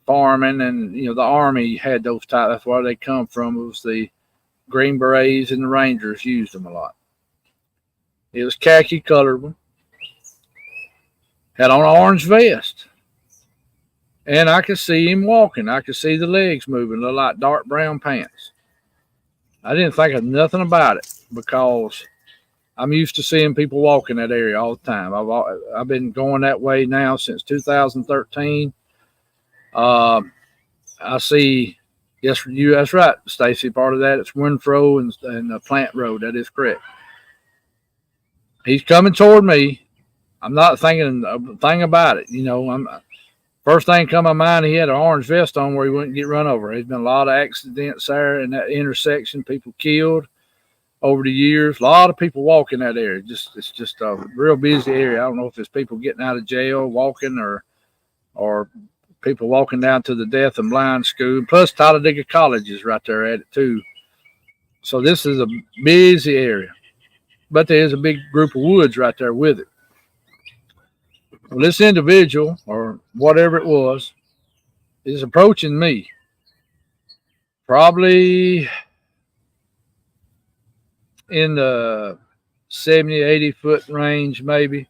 farming. And, you know, the Army had those type. That's where they come from. It was the Green Berets and the Rangers used them a lot. It was khaki colored one. Had on an orange vest. And I could see him walking. I could see the legs moving, look like dark brown pants. I didn't think of nothing about it because I'm used to seeing people walk in that area all the time. I've been going that way now since 2013. I see, yes, that's right, Stacy. Part of that it's Winfro and Plant Road. That is correct. He's coming toward me. I'm not thinking a thing about it. You know, first thing come to my mind, he had an orange vest on where he wouldn't get run over. There's been a lot of accidents there in that intersection, people killed over the years. A lot of people walk in that area. It's just a real busy area. I don't know if it's people getting out of jail, walking, or people walking down to the deaf and blind school. Plus Talladega College is right there at it too. So this is a busy area. But there's a big group of woods right there with it. Well, this individual, or whatever it was, is approaching me. Probably in the 70, 80 foot range, maybe.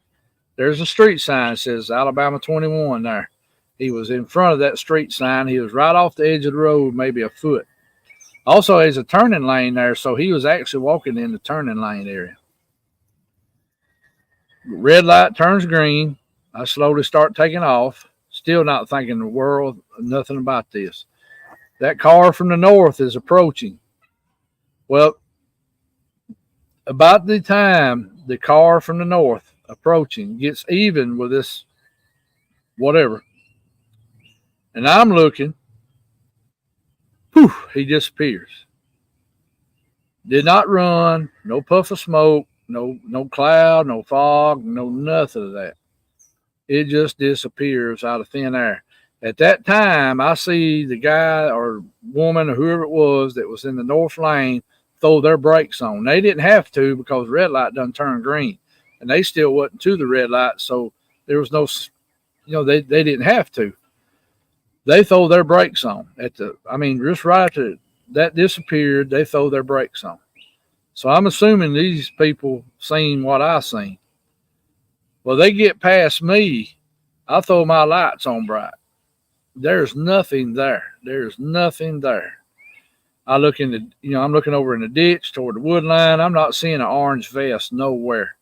There's a street sign that says Alabama 21 there. He was in front of that street sign. He was right off the edge of the road, maybe a foot. Also, there's a turning lane there, so he was actually walking in the turning lane area. Red light turns green. I slowly start taking off, still not thinking the world, nothing about this. That car from the north is approaching. Well, about the time the car from the north approaching gets even with this whatever, and I'm looking, poof, he disappears. Did not run, no puff of smoke, no cloud, no fog, no nothing of that. It just disappears out of thin air. At that time, I see the guy or woman or whoever it was that was in the north lane throw their brakes on. They didn't have to because the red light done turned green, and they still wasn't to the red light, so there was no, they didn't have to. They throw their brakes on just right after that disappeared. They throw their brakes on. So I'm assuming these people seen what I seen. Well, they get past me. I throw my lights on bright. There's nothing there. There's nothing there. I look in I'm looking over in the ditch toward the wood line. I'm not seeing an orange vest nowhere.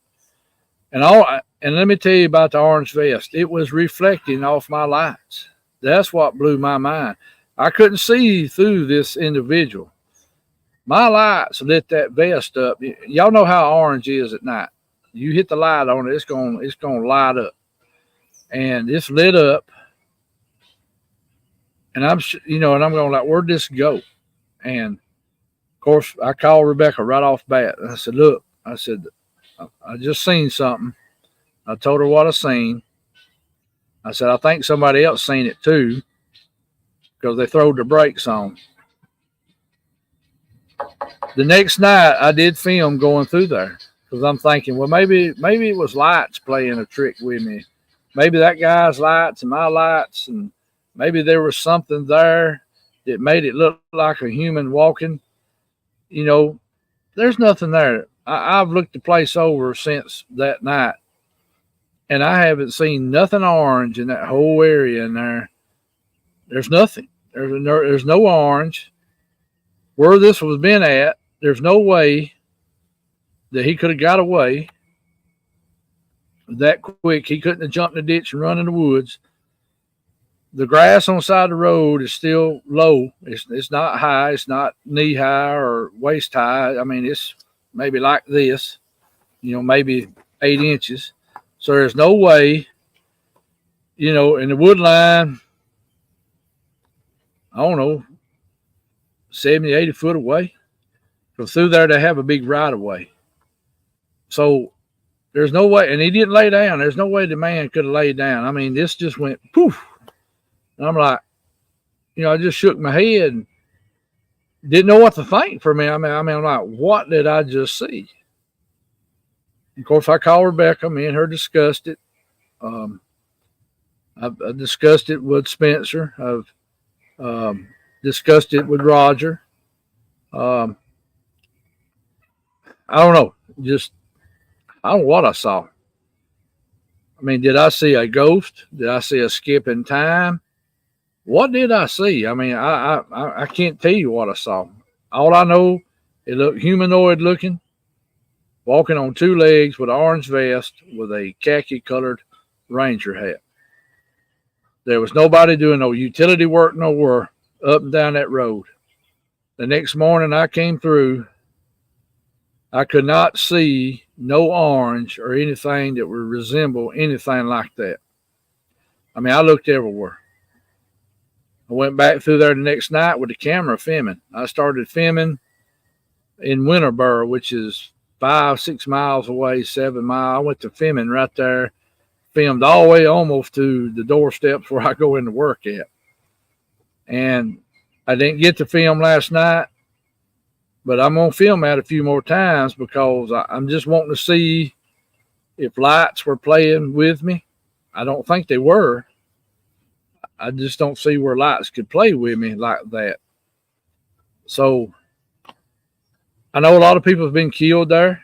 And let me tell you about the orange vest. It was reflecting off my lights. That's what blew my mind. I couldn't see through this individual. My lights lit that vest up. Y'all know how orange is at night. You hit the light on it, it's gonna light up. And it's lit up. And I'm going like, where'd this go? And of course, I called Rebecca right off bat. And I said, look, I just seen something. I told her what I seen. I said, I think somebody else seen it too, because they throwed the brakes on. The next night, I did film going through there because I'm thinking, well, maybe it was lights playing a trick with me. Maybe that guy's lights and my lights, and maybe there was something there that made it look like a human walking. There's nothing there. I've looked the place over since that night, and I haven't seen nothing orange in that whole area in there. There's nothing. There's no orange. Where this was been at, there's no way that he could have got away that quick. He couldn't have jumped in the ditch and run in the woods. The grass on the side of the road is still low. It's not high. It's not knee high or waist high. I mean, it's maybe like this, maybe 8 inches. So there's no way, in the wood line, I don't know, 70, 80 foot away. So through there, they have a big right of way. So there's no way, and he didn't lay down. There's no way the man could have laid down. I mean, this just went poof. And I'm like, I just shook my head and didn't know what to think for me. I'm like, what did I just see? Of course, I called Rebecca. Me and her discussed it. I've discussed it with Spencer. I've discussed it with Roger. I don't know. I don't know what I saw. I mean, did I see a ghost? Did I see a skip in time? What did I see? I mean, I can't tell you what I saw. All I know, it looked humanoid looking, walking on 2 legs with an orange vest with a khaki colored ranger hat. There was nobody doing no utility work nowhere up and down that road. The next morning I came through, I could not see no orange or anything that would resemble anything like that. I mean, I looked everywhere. I went back through there the next night with the camera filming. I started filming in Winterboro, which is 5-6 miles away, 7 miles. I went to filming right there, filmed all the way almost to the doorsteps where I go into work at. And I didn't get to film last night, but I'm going to film that a few more times because I'm just wanting to see if lights were playing with me. I don't think they were. I just don't see where lights could play with me like that. So I know a lot of people have been killed there.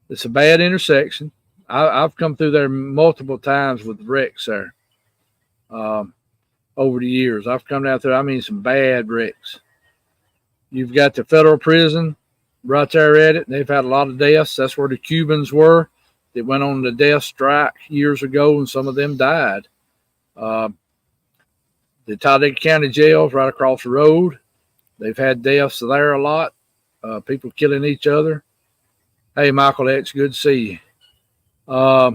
It's a bad intersection. I've come through there multiple times with wrecks there. Over the years, I've come down through, some bad wrecks. You've got the federal prison right there at it. They've had a lot of deaths. That's where the Cubans were. They went on the death strike years ago, and some of them died. Uh, the Talladega County Jail is right across the road. They've had deaths there a lot. People killing each other. Hey, Michael X, good to see you. A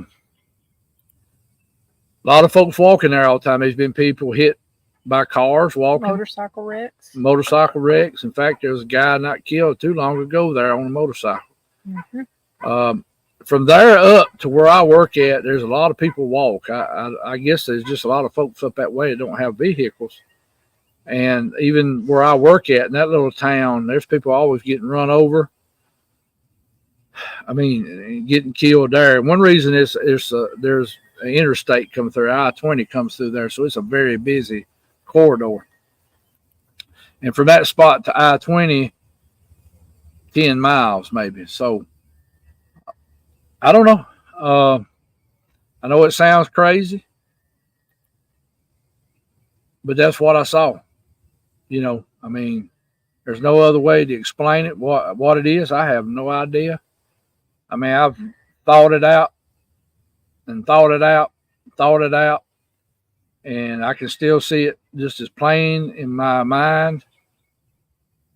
lot of folks walking there all the time. There's been people hit by cars walking. Motorcycle wrecks. Motorcycle wrecks. In fact, there was a guy not killed too long ago there on a motorcycle. Mm-hmm. From there up to where I work at, there's a lot of people walk. I guess there's just a lot of folks up that way that don't have vehicles. And even where I work at in that little town, there's people always getting run over. I mean, getting killed there. One reason is there's an interstate coming through. I-20 comes through there, so it's a very busy corridor. And from that spot to I-20, 10 miles maybe. So I don't know. I know it sounds crazy, but that's what I saw. You know, I mean, there's no other way to explain it. What it is, I have no idea. I mean, I've thought it out and thought it out, and I can still see it just as plain in my mind.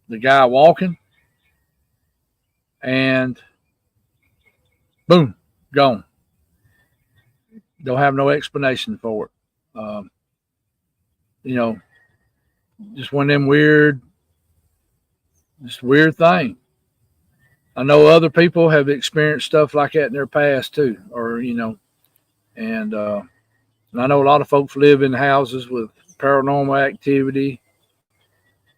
The guy walking, and boom, gone. Don't have no explanation for it. You know, just one of them weird thing. I know other people have experienced stuff like that in their past too, or you know, and I know a lot of folks live in houses with paranormal activity,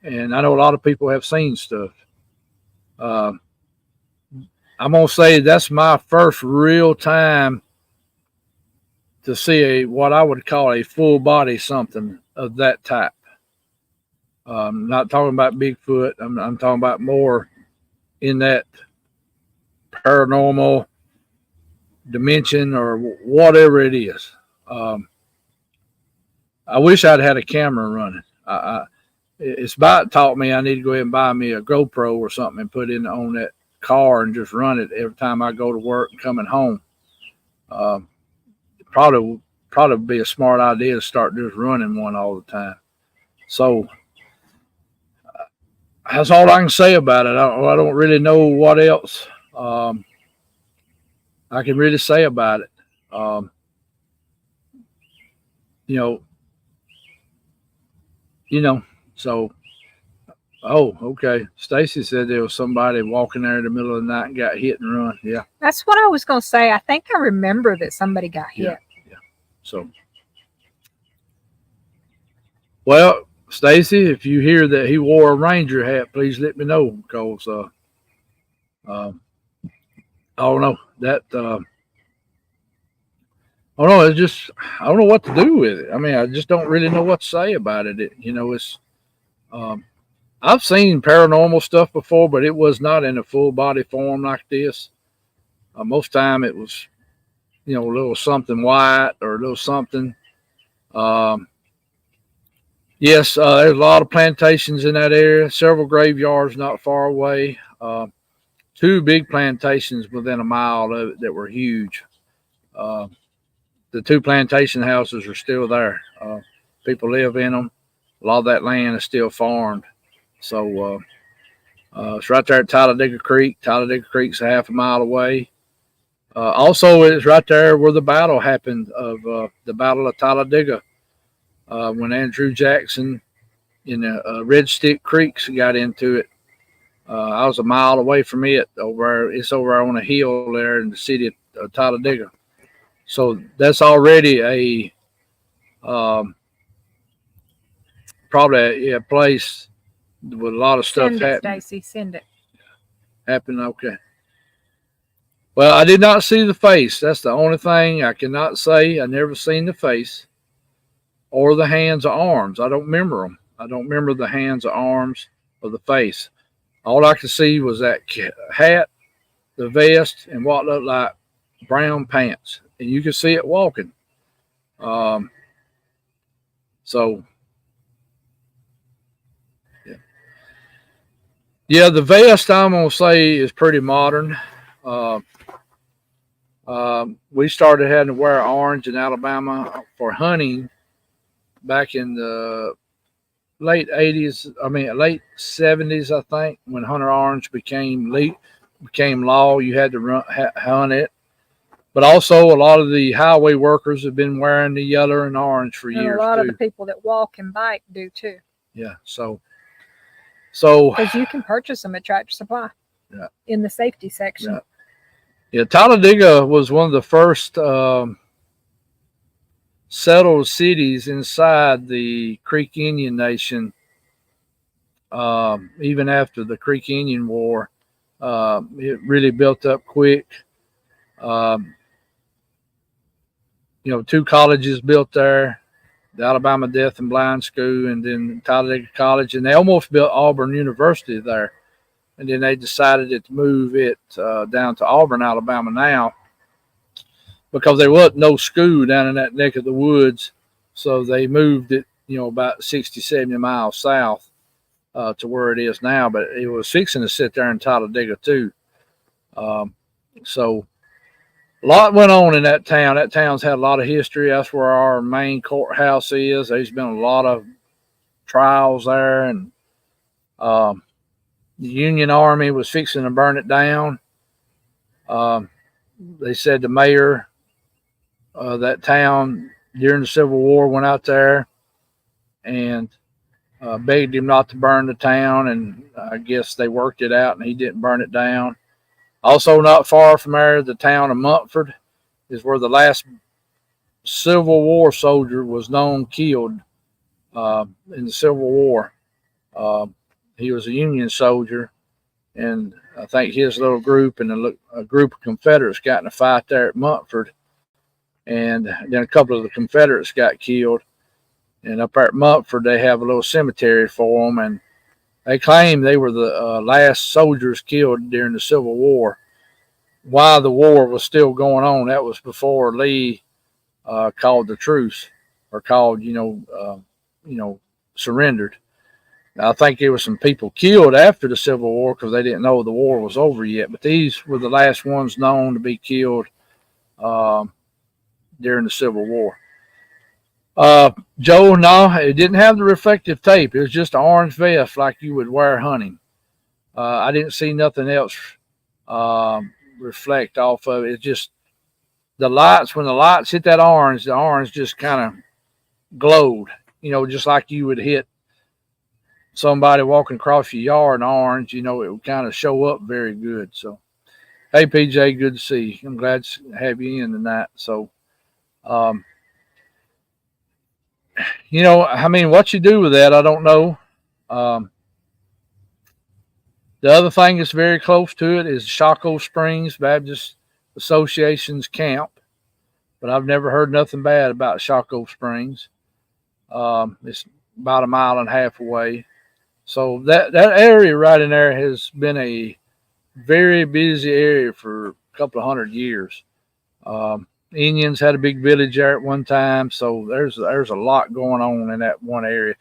and I know a lot of people have seen stuff. I'm gonna say that's my first real time to see what I would call a full body something of that type. Not talking about Bigfoot. I'm talking about more in that paranormal dimension or whatever it is. I wish I'd had a camera running. It's about taught me I need to go ahead and buy me a GoPro or something and put it on that car and just run it every time I go to work and coming home. Probably be a smart idea to start just running one all the time. So that's all I can say about it. I don't really know what else I can really say about it. So, oh, okay. Stacy said there was somebody walking there in the middle of the night and got hit and run. Yeah. That's what I was going to say. I think I remember that somebody got hit. Yeah. So, well, Stacy, if you hear that he wore a Ranger hat, please let me know because I don't know that. I don't know. It's just I don't know what to do with it. I mean, I just don't really know what to say about it. It's. I've seen paranormal stuff before, but it was not in a full body form like this. Most time it was, a little something white or a little something. Yes, there's a lot of plantations in that area. Several graveyards not far away. 2 big plantations within a mile of it that were huge. The 2 plantation houses are still there. People live in them. A lot of that land is still farmed. So it's right there at Talladega Creek. Talladega Creek's a half a mile away. Also, it's right there where the battle happened of the Battle of Talladega when Andrew Jackson in the Red Stick Creeks got into it. I was a mile away from it. It's over on a hill there in the city of Talladega. So that's already a probably a place with a lot of stuff happening. Stacy, send it. Happened, okay. Well, I did not see the face. That's the only thing I cannot say. I never seen the face or the hands or arms. I don't remember them. I don't remember the hands or arms or the face. All I could see was that hat, the vest, and what looked like brown pants. And you could see it walking. Yeah, the vest I'm gonna say is pretty modern. Uh, we started having to wear orange in Alabama for hunting back in the late '80s. I mean, late '70s, I think, when hunter orange became law. You had to hunt it. But also, a lot of the highway workers have been wearing the yellow and orange for And a years lot of the too. people that walk and bike do too. Yeah. So Because you can purchase them at Tractor Supply. Yeah. In the safety section. Yeah. Talladega was one of the first settled cities inside the Creek Indian Nation. Even after the Creek Indian War, it really built up quick. Um, 2 colleges built there, the Alabama Deaf and Blind School, and then Talladega College, and they almost built Auburn University there. And then they decided to move it down to Auburn, Alabama now, because there wasn't no school down in that neck of the woods. So they moved it, about 60, 70 miles south to where it is now. But it was fixing to sit there in Talladega too. So a lot went on in that town. That town's had a lot of history. That's where our main courthouse is. There's been a lot of trials there, and the Union Army was fixing to burn it down. They said the mayor of that town during the Civil War went out there and begged him not to burn the town, and I guess they worked it out, and he didn't burn it down. Also, not far from there, the town of Montford is where the last Civil War soldier was known killed in the Civil War. He was a Union soldier, and I think his little group and a group of Confederates got in a fight there at Montford, and then a couple of the Confederates got killed. And up there at Montford, they have a little cemetery for them, and they claim they were the last soldiers killed during the Civil War. While the war was still going on, that was before Lee called the truce, or called, surrendered. Now, I think there were some people killed after the Civil War because they didn't know the war was over yet. But these were the last ones known to be killed during the Civil War. Joe, no, it didn't have the reflective tape. It was just an orange vest like you would wear hunting. I didn't see nothing else reflect off of it. It's just the lights. When the lights hit that orange, the orange just kind of glowed, just like you would hit somebody walking across your yard in orange. It would kind of show up very good. So, hey, PJ, good to see you. I'm glad to have you in tonight. So, what you do with that, I don't know. The other thing that's very close to it is Shaco Springs Baptist Association's camp, but I've never heard nothing bad about Shaco Springs. It's about a mile and a half away. So that area right in there has been a very busy area for a couple of 100 years. Indians had a big village there at one time, so there's a lot going on in that one area.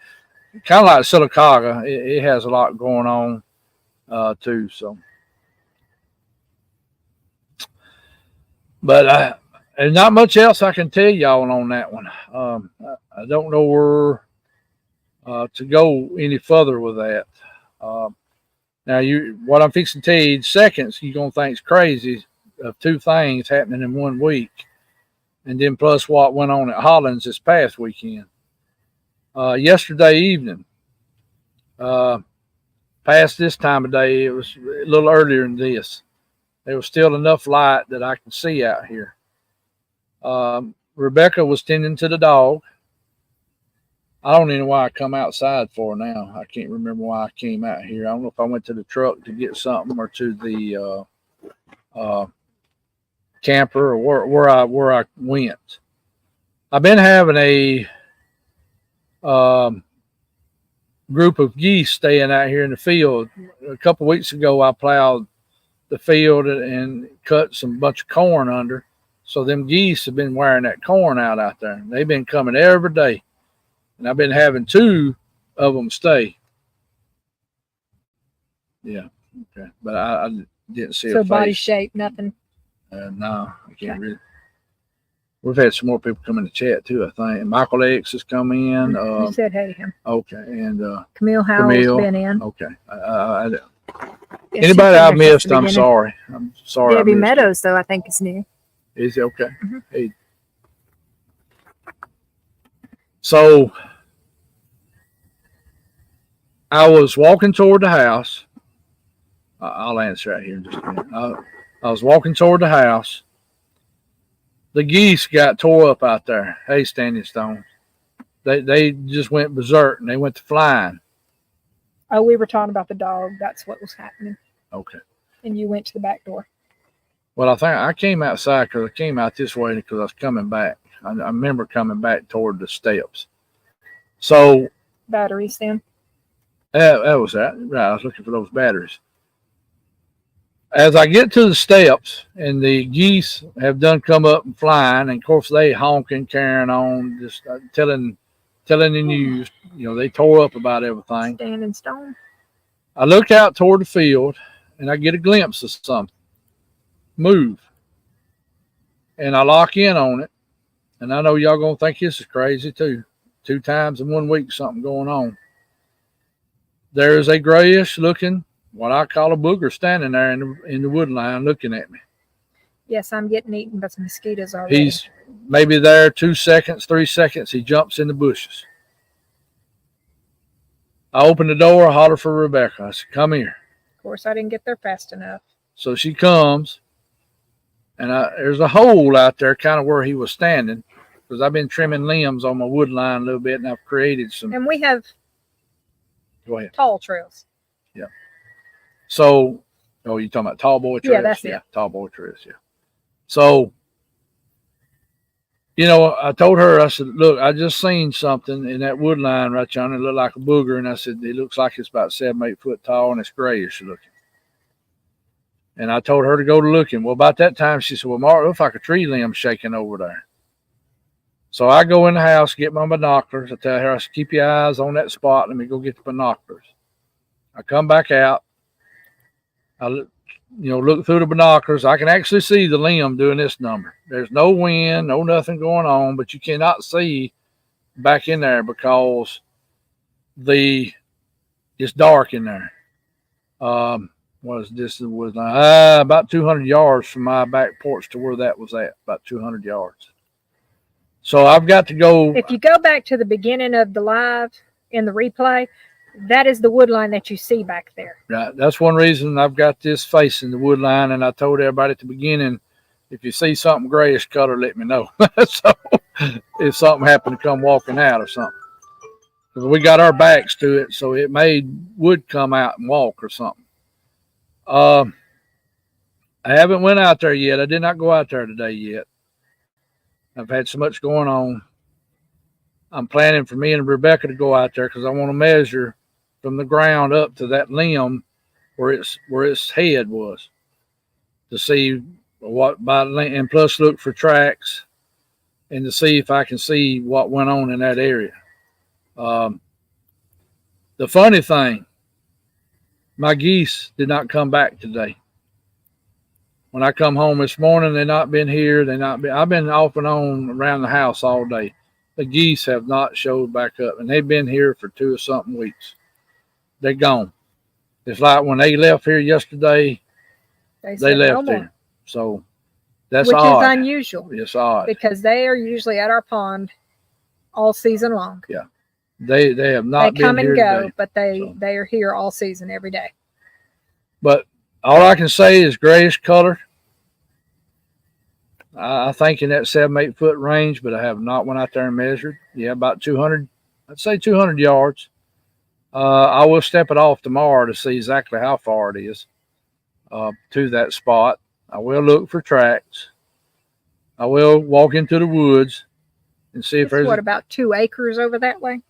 Kind of like Sylacauga, it has a lot going on too. So, but there's not much else I can tell y'all on that one. I don't know where to go any further with that. Now, what I'm fixing to tell you in seconds, you're gonna think it's crazy of 2 things happening in 1 week. And then plus what went on at Hollins this past weekend. Yesterday evening, past this time of day, it was a little earlier than this. There was still enough light that I could see out here. Rebecca was tending to the dog. I don't even know why I come outside for now. I can't remember why I came out here. I don't know if I went to the truck to get something or to the camper or where I went. I've been having a group of geese staying out here in the field. A couple of weeks ago, I plowed the field and cut some bunch of corn under. So them geese have been wearing that corn out there. They've been coming every day. And I've been having 2 of them stay. Yeah. Okay. But I didn't see So a body face. shape, nothing. No, I can't Okay. really. We've had some more people come in the chat too, I think. And Michael X has come in. You said hey to him. Okay. And Camille Howell's Camille. been in. Okay. Yeah, she's Anybody been I there since missed, the I'm beginning. sorry. I'm sorry. Debbie I missed Meadows, though, I think is new. you. Is it okay? Mm-hmm. Hey. So I was walking toward the house. I'll answer that here in just a minute. I was walking toward the house. The geese got tore up out there. Hey, Standing Stone. They just went berserk and they went to flying. Oh, we were talking about the dog. That's what was happening. Okay. And you went to the back door. Well, I think I came outside because I came out this way because I was coming back. I remember coming back toward the steps. So Batteries then. that was that. Right. I was looking for those batteries. As I get to the steps and the geese have done come up and flying, and of course they honking, carrying on, just telling the news. You know, they tore up about everything. Standing Stone. I look out toward the field and I get a glimpse of something move. And I lock in on it. And I know y'all gonna think this is crazy too. 2 times in 1 week, something going on. There's a grayish looking, what I call a booger, standing there in the wood line looking at me. Yes, I'm getting eaten by some mosquitoes already. He's maybe there 2 seconds, 3 seconds. He jumps in the bushes. I open the door, I holler for Rebecca. I said, come here. Of course, I didn't get there fast enough. So she comes, and there's a hole out there kind of where he was standing, because I've been trimming limbs on my wood line a little bit, and I've created some. And we have Go ahead. tall trails. Yeah. So, oh, you talking about tall boy trails? Yeah, that's it. Tall boy trails, yeah. So, you know, I told her, I said, look, I just seen something in that wood line right yonder. It looked like a booger. And I said, it looks like it's about 7, 8 foot tall and it's grayish looking. And I told her to go to looking. Well, about that time, she said, well, Mark, it looks like a tree limb shaking over there. So I go in the house, get my binoculars. I tell her, I said, keep your eyes on that spot. Let me go get the binoculars. I come back out. I look through the binoculars. I can actually see the limb doing this number. There's no wind, no nothing going on, but you cannot see back in there because it's dark in there. What is this? It was about 200 yards from my back porch to where that was at, about 200 yards. So I've got to go. If you go back to the beginning of the live in the replay, that is the wood line that you see back there. Right. That's one reason I've got this facing the wood line. And I told everybody at the beginning, if you see something grayish color, let me know. So if something happened to come walking out or something. Because we got our backs to it, so it would come out and walk or something. I haven't went out there yet. I did not go out there today yet. I've had so much going on. I'm planning for me and Rebecca to go out there because I want to measure from the ground up to that limb where its head was, to see what by and plus look for tracks and to see if I can see what went on in that area. The funny thing, my geese did not come back today. When I come home this morning, they've not been here. I've been off and on around the house all day. The geese have not showed back up, and they've been here for 2 or something weeks. They're gone. It's like when they left here yesterday, they left here. So that's odd. Which is unusual. It's odd. Because they are usually at our pond all season long. Yeah. They have not been here. They come and go, today, but they are here all season, every day. But all I can say is grayish color. I think in that 7, 8 foot range, but I have not went out there and measured. Yeah, about 200. I'd say 200 yards. I will step it off tomorrow to see exactly how far it is to that spot. I will look for tracks. I will walk into the woods and see if there's about 2 acres over that way.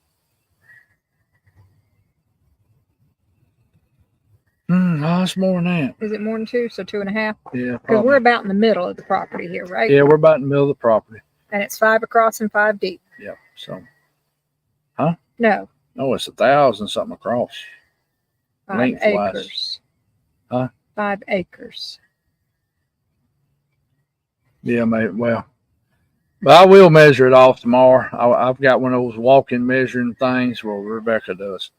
No, it's more than that. Is it more than 2? So 2.5? Yeah, because we're about in the middle of the property here, right? Yeah, we're about in the middle of the property. And it's 5 across and 5 deep. Yeah. So, huh? No, it's 1,000 something across. 5 acres. Huh? 5 acres. Yeah, mate. Well, but I will measure it off tomorrow. I've got one of those walking measuring things. Well, Rebecca does.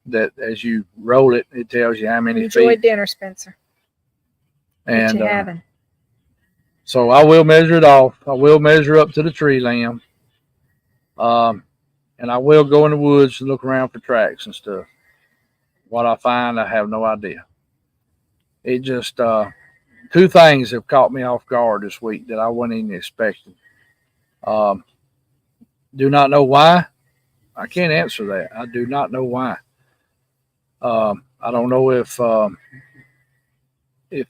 That as you roll it, it tells you how many Enjoy feet. dinner, Spencer. What And you having? so I will measure it off. I will measure up to the tree limb. And I will go in the woods and look around for tracks and stuff. What I find, I have no idea. It just two things have caught me off guard this week that I wasn't even expecting. Do not know why. I can't answer that. I do not know why. I don't know if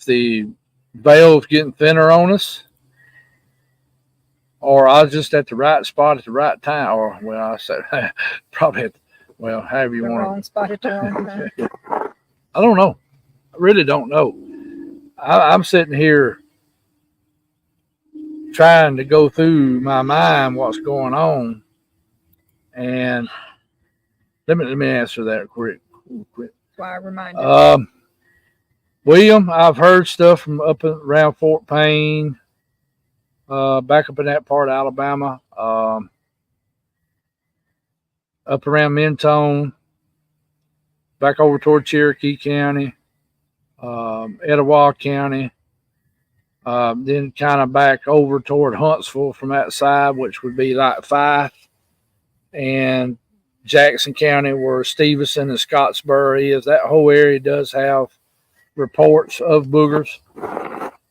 the veil's getting thinner on us, or I was just at the right spot at the right time, or well, I said probably at, well, however you The want. wrong spot at the wrong time. I don't know. I really don't know. I'm sitting here trying to go through my mind what's going on, and let me answer that quick. That's why I reminded. William, I've heard stuff from up around Fort Payne, back up in that part of Alabama, up around Mentone, back over toward Cherokee County, Etowah County, then kind of back over toward Huntsville from that side, which would be like Fife, and Jackson County, where Stevenson and Scottsboro is. That whole area does have reports of boogers.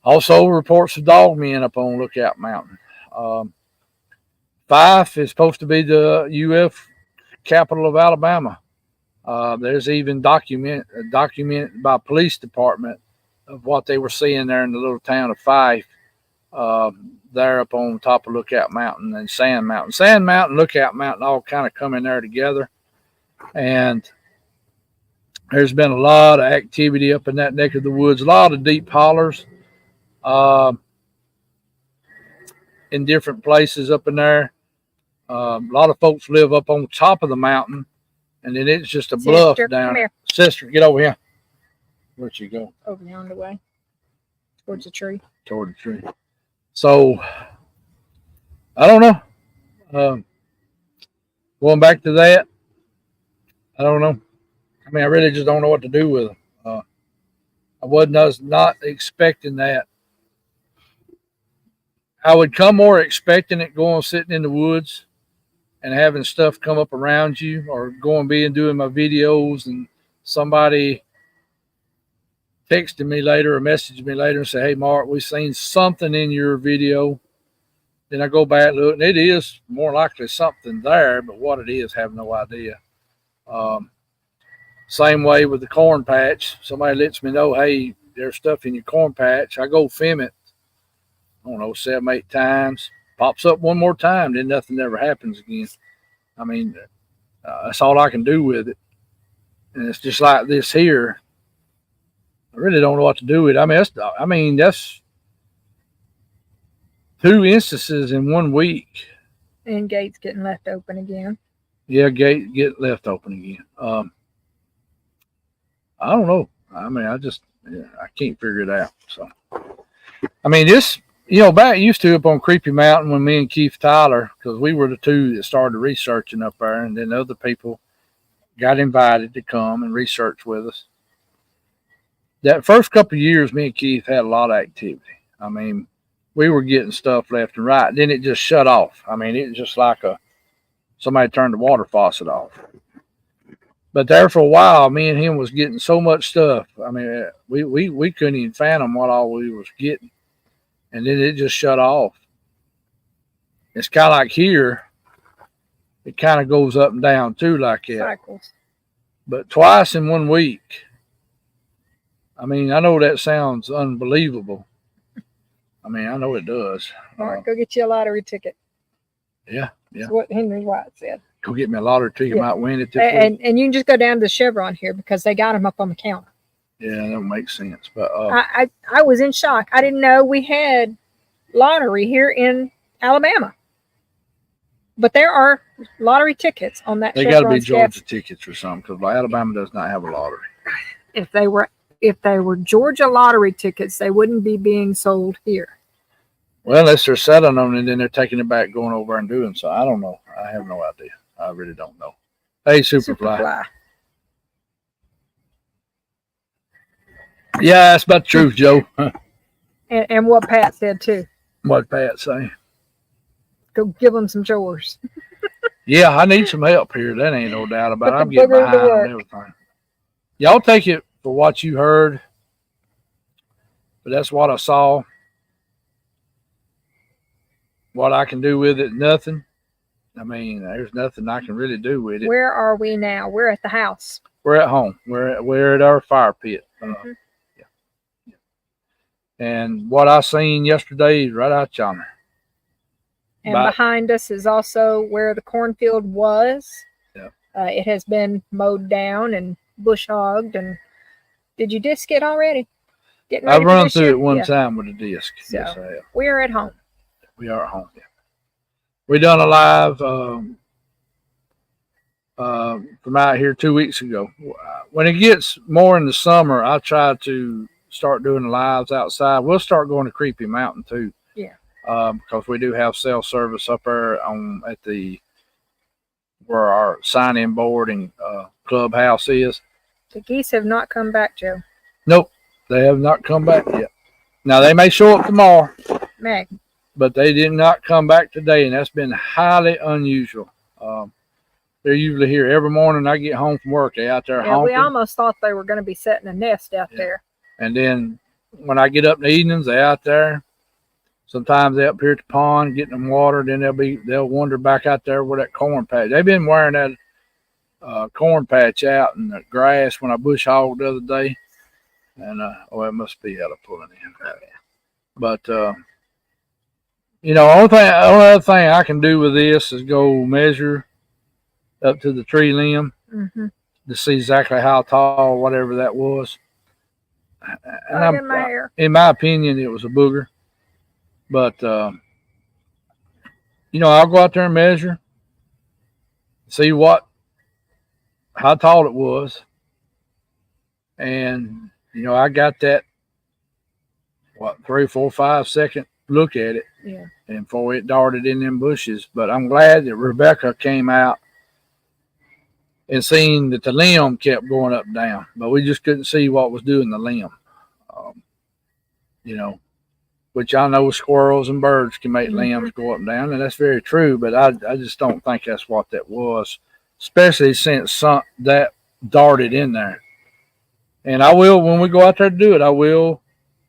Also, reports of dog men up on Lookout Mountain. Fife is supposed to be the UF capital of Alabama. There's even document by police department of what they were seeing there in the little town of Fife, there up on top of Lookout Mountain and Sand Mountain. Sand Mountain, Lookout Mountain all kind of come in there together. And there's been a lot of activity up in that neck of the woods, a lot of deep hollers in different places up in there. A lot of folks live up on top of the mountain, and then it's just a bluff Sister, down come here. Sister, get over here. Where'd she go? Over yonder way. Towards the tree. Toward the tree. So, I don't know. Going back to that, I don't know. I mean, I really just don't know what to do with them. I was not expecting that. I would come more expecting it going sitting in the woods and having stuff come up around you, or going being doing my videos and somebody texting me later or messaging me later and say, "Hey Mark, we've seen something in your video." Then I go back and look, and it is more likely something there, but what it is, I have no idea. Same way with the corn patch. Somebody lets me know, "Hey, there's stuff in your corn patch." I go film it, I don't know, 7, 8 times. Pops up one more time, then nothing ever happens again. I mean, that's all I can do with it. And it's just like this here. I really don't know what to do with it. I mean, that's 2 instances in 1 week. And gates getting left open again. Yeah, gate get left open again. I don't know. I mean, I can't figure it out. So, I mean, this, back used to up on Creepy Mountain when me and Keith Tyler, because we were the 2 that started researching up there, and then other people got invited to come and research with us. That first couple of years, me and Keith had a lot of activity. I mean, we were getting stuff left and right. Then it just shut off. I mean, it was just like somebody turned the water faucet off. But there for a while, me and him was getting so much stuff. I mean, we couldn't even fathom what all we was getting. And then it just shut off. It's kind of like here. It kind of goes up and down too like that. Cycles. But twice in 1 week. I mean, I know that sounds unbelievable. I mean, I know it does. All right, go get you a lottery ticket. Yeah. That's what Henry White said. Go get me a lottery ticket. Yeah. Might win it this week. And you can just go down to the Chevron here because they got them up on the counter. Yeah, that makes sense. But I was in shock. I didn't know we had lottery here in Alabama. But there are lottery tickets on that. They got to be Georgia tickets or something, because Alabama does not have a lottery. If they were if they were Georgia lottery tickets, they wouldn't be being sold here. Well, unless they're selling them and then they're taking it back, going over and doing so. I don't know. I have no idea. I really don't know. Hey, Superfly. Yeah, that's about the truth, Joe. And what Pat said too. What Pat say? Go give them some chores. Yeah, I need some help here. That ain't no doubt about it. Put I'm the getting booger to behind work. on everything. Y'all take it for what you heard, but that's what I saw. What I can do with it, nothing. I mean, there's nothing I can really do with it. Where are we now? We're at the house. We're at home. We're at our fire pit. Mm-hmm. Yeah. And what I seen yesterday is right out yonder. And behind us is also where the cornfield was. Yeah. It has been mowed down and bush hogged. And did you disc it already? I've run through it one time with a disc. So yes, I have. We're at home. We are at home. Yeah. We done a live from out here 2 weeks ago. When it gets more in the summer, I try to start doing the lives outside. We'll start going to Creepy Mountain too. Yeah. Because we do have cell service up there at where our sign-in board and clubhouse is. The geese have not come back, Joe. Nope, they have not come back yet. Now they may show up tomorrow, Meg, but they did not come back today, and that's been highly unusual. They're usually here every morning. I get home from work, they out there honking. We almost thought they were going to be setting a nest out there. And then when I get up in the evenings, they out there. Sometimes they up here at the pond getting them water. Then they'll wander back out there where that corn patch. They've been wearing that corn patch out in the grass when I bush hogged the other day. And it must be out of pulling in. Oh, yeah. But only other thing I can do with this is go measure up to the tree limb to see exactly how tall, whatever that was. And in my opinion, it was a booger. But, I'll go out there and measure, see how tall it was. And, I got that, 3, 4, 5 second look at it. Yeah. And before it darted in them bushes. But I'm glad that Rebecca came out and seen that the limb kept going up and down. But we just couldn't see what was doing the limb. Which I know squirrels and birds can make limbs go up and down, and that's very true, but I just don't think that's what that was, especially since that darted in there. And I will, when we go out there to do it, I will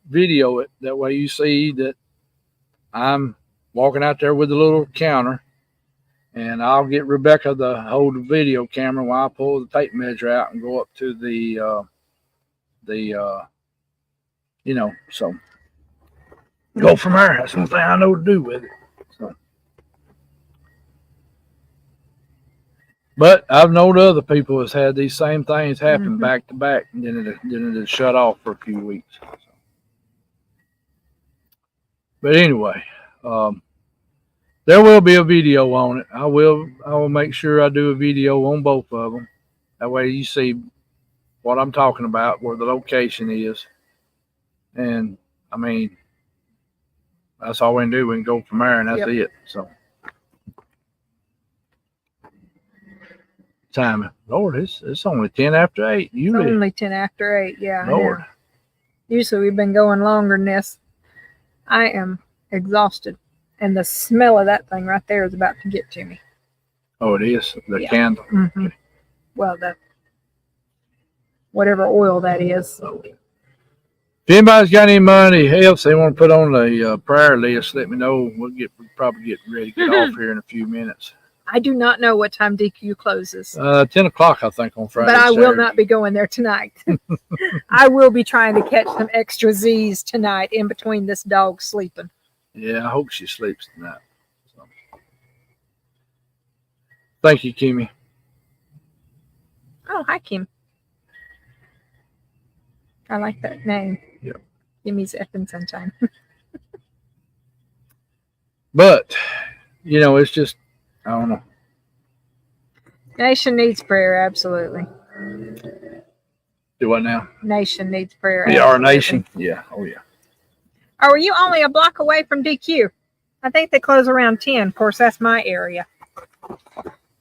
video it. That way you see that I'm walking out there with the little counter, and I'll get Rebecca to hold the video camera while I pull the tape measure out and go up to so go from there. That's one thing I know to do with it. So. But I've known other people has had these same things happen back to back, and then it shut off for a few weeks. So. But anyway, there will be a video on it. I will make sure I do a video on both of them. That way you see what I'm talking about, where the location is. And I mean, that's all we can do. We can go from there, and that's it. So, time, Lord, it's only 10 after 8. It's only 10 after 8. Yeah, Lord. Usually we've been going longer than this. I am exhausted, and the smell of that thing right there is about to get to me. Oh, it is the candle. Mm-hmm. Well, whatever oil that is. Okay. If anybody's got any money else they want to put on the prayer list, let me know. We'll probably get ready to get off here in a few minutes. I do not know what time DQ closes. 10 o'clock, I think, on Friday. But I will not be going there tonight. I will be trying to catch some extra Z's tonight in between this dog sleeping. Yeah, I hope she sleeps tonight. So. Thank you, Kimmy. Oh, hi, Kim. I like that name. Yep. Kimmy's effing sunshine. But, it's just, I don't know. Nation needs prayer, absolutely. Do what now? Nation needs prayer. Yeah, our absolutely. nation. Yeah. Oh yeah. Or were you only a block away from DQ? I think they close around 10. Of course, that's my area.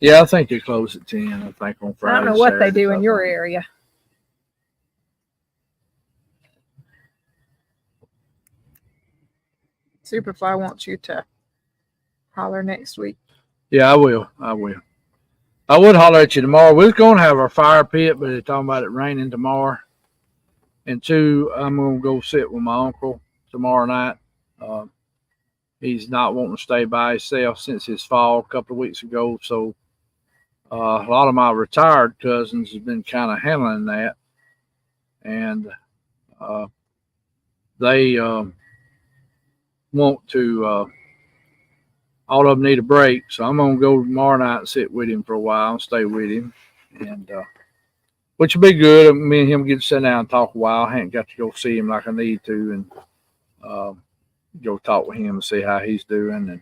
Yeah, I think they close at 10. I think on Friday. I don't know what they Saturday, do in your area. Superfly wants you to holler next week. Yeah, I will. I will. I would holler at you tomorrow. We're going to have our fire pit, but they're talking about it raining tomorrow. And two, I'm going to go sit with my uncle tomorrow night. He's not wanting to stay by himself since his fall a couple of weeks ago. So a lot of my retired cousins have been kind of handling that. And they want to, all of them need a break. So I'm going to go tomorrow night and sit with him for a while and stay with him. And which will be good. Me and him get to sit down and talk a while. I haven't got to go see him like I need to. And go talk with him and see how he's doing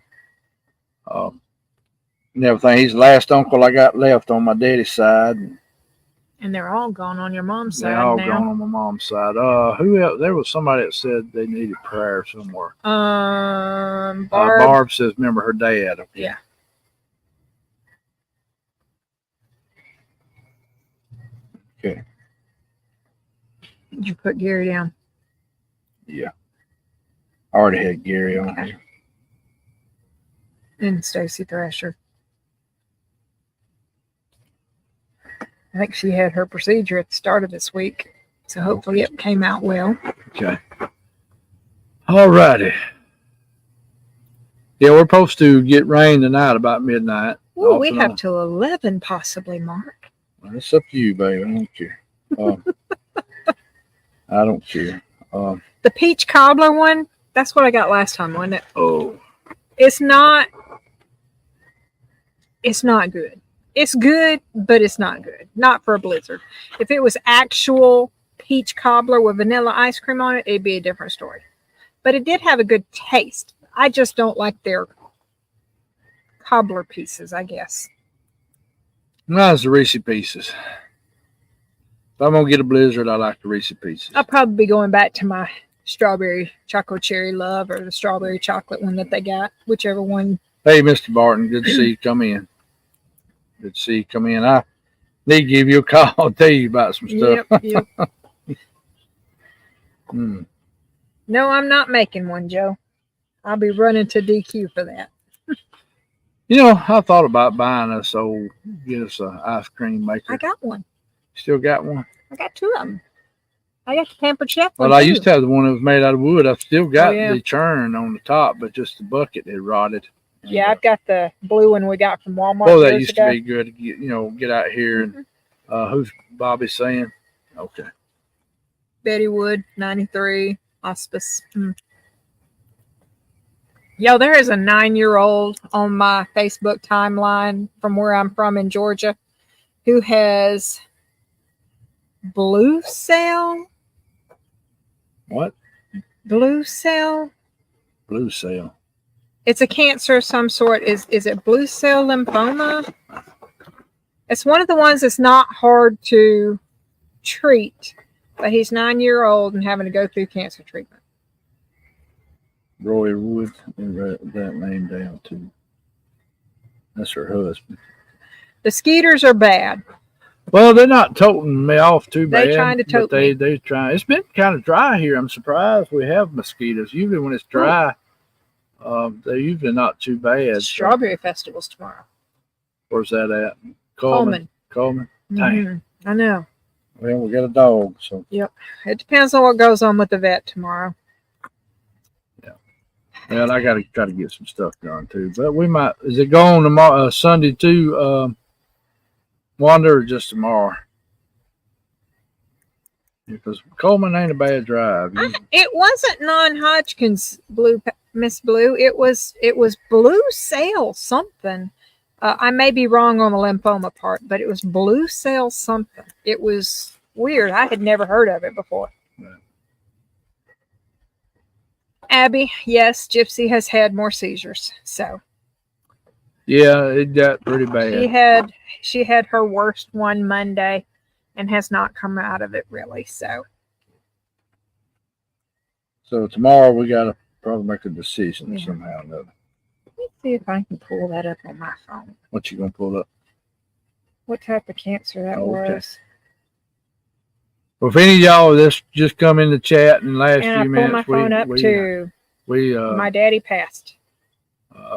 and everything. He's the last uncle I got left on my daddy's side. And they're all gone on your mom's side They're all now. gone on my mom's side. Who else? There was somebody that said they needed prayer somewhere. Barb. Barb says, remember her dad. Okay. Yeah. Okay. Did you put Gary down? Yeah. I already had Gary on here. And Stacy Thrasher. I think she had her procedure at the start of this week. So hopefully it came out well. Okay. All righty. Yeah, we're supposed to get rain tonight about midnight. Ooh, we have till 11 possibly, Mark. Well, it's up to you, baby. I don't care. I don't care. The peach cobbler one, that's what I got last time, wasn't it? Oh. It's not good. It's good, but it's not good. Not for a blizzard. If it was actual peach cobbler with vanilla ice cream on it, it'd be a different story. But it did have a good taste. I just don't like their cobbler pieces, I guess. No, it's the Reese pieces. If I'm going to get a blizzard, I like the Reese pieces. I'll probably be going back to my strawberry choco cherry love or the strawberry chocolate one that they got, whichever one. Hey, Mr. Barton, good to see you come in. Good to see you come in. I need to give you a call and tell you about some stuff. Yep. No, I'm not making one, Joe. I'll be running to DQ for that. You know, I thought about buying us get us an ice cream maker. I got one. Still got one? I got two of them. I got the Pampered Chef one. Well, I used to have the one that was made out of wood. I've still got the churn on the top, but just the bucket had rotted. Yeah, I've got the blue one we got from Walmart. Oh, that used to be good to get out here. And who's Bobby saying? Okay. Betty Wood, 93, hospice. Yo, there is a 9-year-old on my Facebook timeline from where I'm from in Georgia who has blue cell. What? Blue cell? Blue cell. It's a cancer of some sort. Is it blue cell lymphoma? It's one of the ones that's not hard to treat, but he's 9-year-old and having to go through cancer treatment. Roy Wood, write that name down too. That's her husband. The skeeters are bad. Well, they're not toting me off too bad. They're trying to tote me. They try. It's been kind of dry here. I'm surprised we have mosquitoes. Usually when it's dry, they're usually not too bad. Strawberry Festival's tomorrow. Where's that at? Coleman. Dang. I know. Well, we got a dog, so. Yep. It depends on what goes on with the vet tomorrow. Yeah. Well, I got to try to get some stuff done too. But we might. Is it going tomorrow? Sunday too? Wander or just tomorrow? Because Coleman ain't a bad drive. It wasn't non-Hodgkin's blue, Miss Blue. It was blue cell something. I may be wrong on the lymphoma part, but it was blue cell something. It was weird. I had never heard of it before. Right. Abby, yes, Gypsy has had more seizures. So. Yeah, it got pretty bad. She had her worst one Monday, and has not come out of it really. So tomorrow we got to probably make a decision Yeah. somehow or another. let me see if I can pull that up on my phone. What you gonna pull up? What type of cancer that Okay. was. Well, if any of y'all that's just come in the chat in the last And I few pulled my minutes, phone up too. My daddy passed.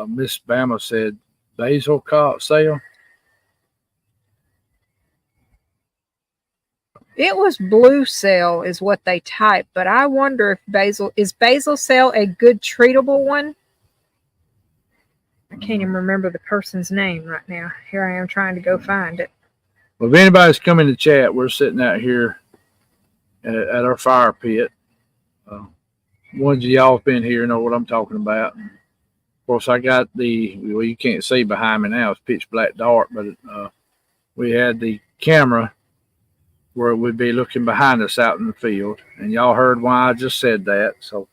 Miss Bama said basil sale. It was blue cell is what they typed, but I wonder if basil cell a good treatable one? I can't even remember the person's name right now. Here I am trying to go find it. Well, if anybody's come in the chat, we're sitting out here at our fire pit. Ones of y'all have been here know what I'm talking about. Of course, I got well, you can't see behind me now. It's pitch black dark, but we had the camera where it would be looking behind us out in the field. And y'all heard why I just said that. So,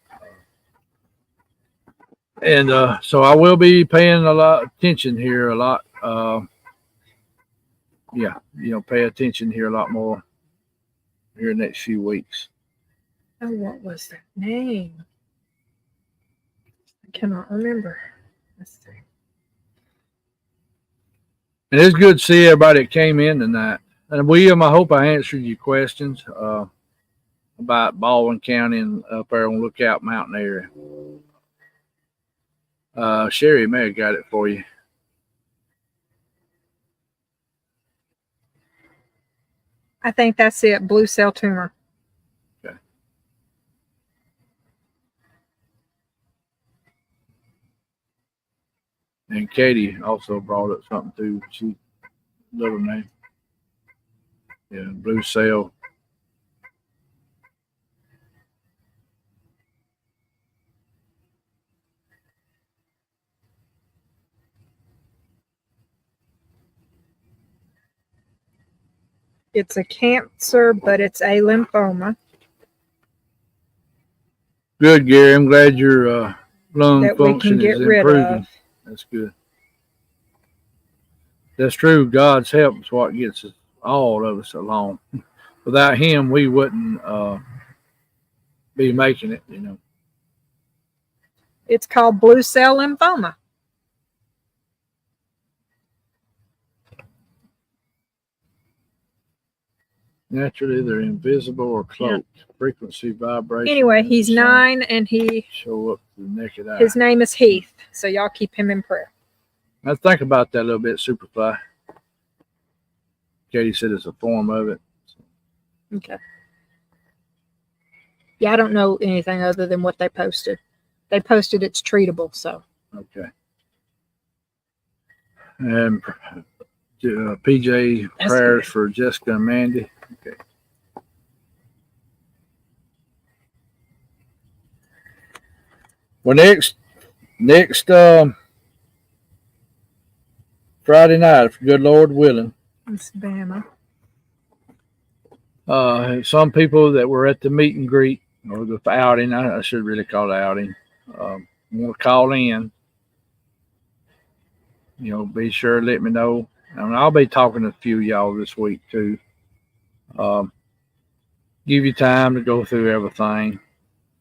so I will be paying a lot of attention here, pay attention here a lot more here in the next few weeks. Oh, what was that name? I cannot remember. Let's see. And it's good to see everybody that came in tonight. And William, I hope I answered your questions about Baldwin County and up there on Lookout Mountain area. Sherry may have got it for you. I think that's it. Blue cell tumor. Okay. And Katie also brought up something too. She little name. Yeah, blue cell. It's a cancer, but it's a lymphoma. Good, Gary. I'm glad your lung that we can function get is rid improving. of. That's good. That's true. God's help is what gets us, all of us along. Without Him, we wouldn't be making it. It's called blue cell lymphoma. Naturally, they're invisible or cloaked. Yeah. Frequency, vibration. Anyway, he's 9 and he show up to the naked eye. His name is Heath, so y'all keep him in prayer. Now think about that a little bit, Superfly. Katie said it's a form of it. Okay. Yeah, I don't know anything other than what they posted. They posted it's treatable, so. Okay. And PJ That's prayers good. for Jessica and Mandy. Okay. Well, next Friday night, if good Lord willing. It's Bama. Some people that were at the meet and greet or the outing, I should really call it outing, want to call in. Be sure to let me know. And I'll be talking to a few of y'all this week too. Give you time to go through everything.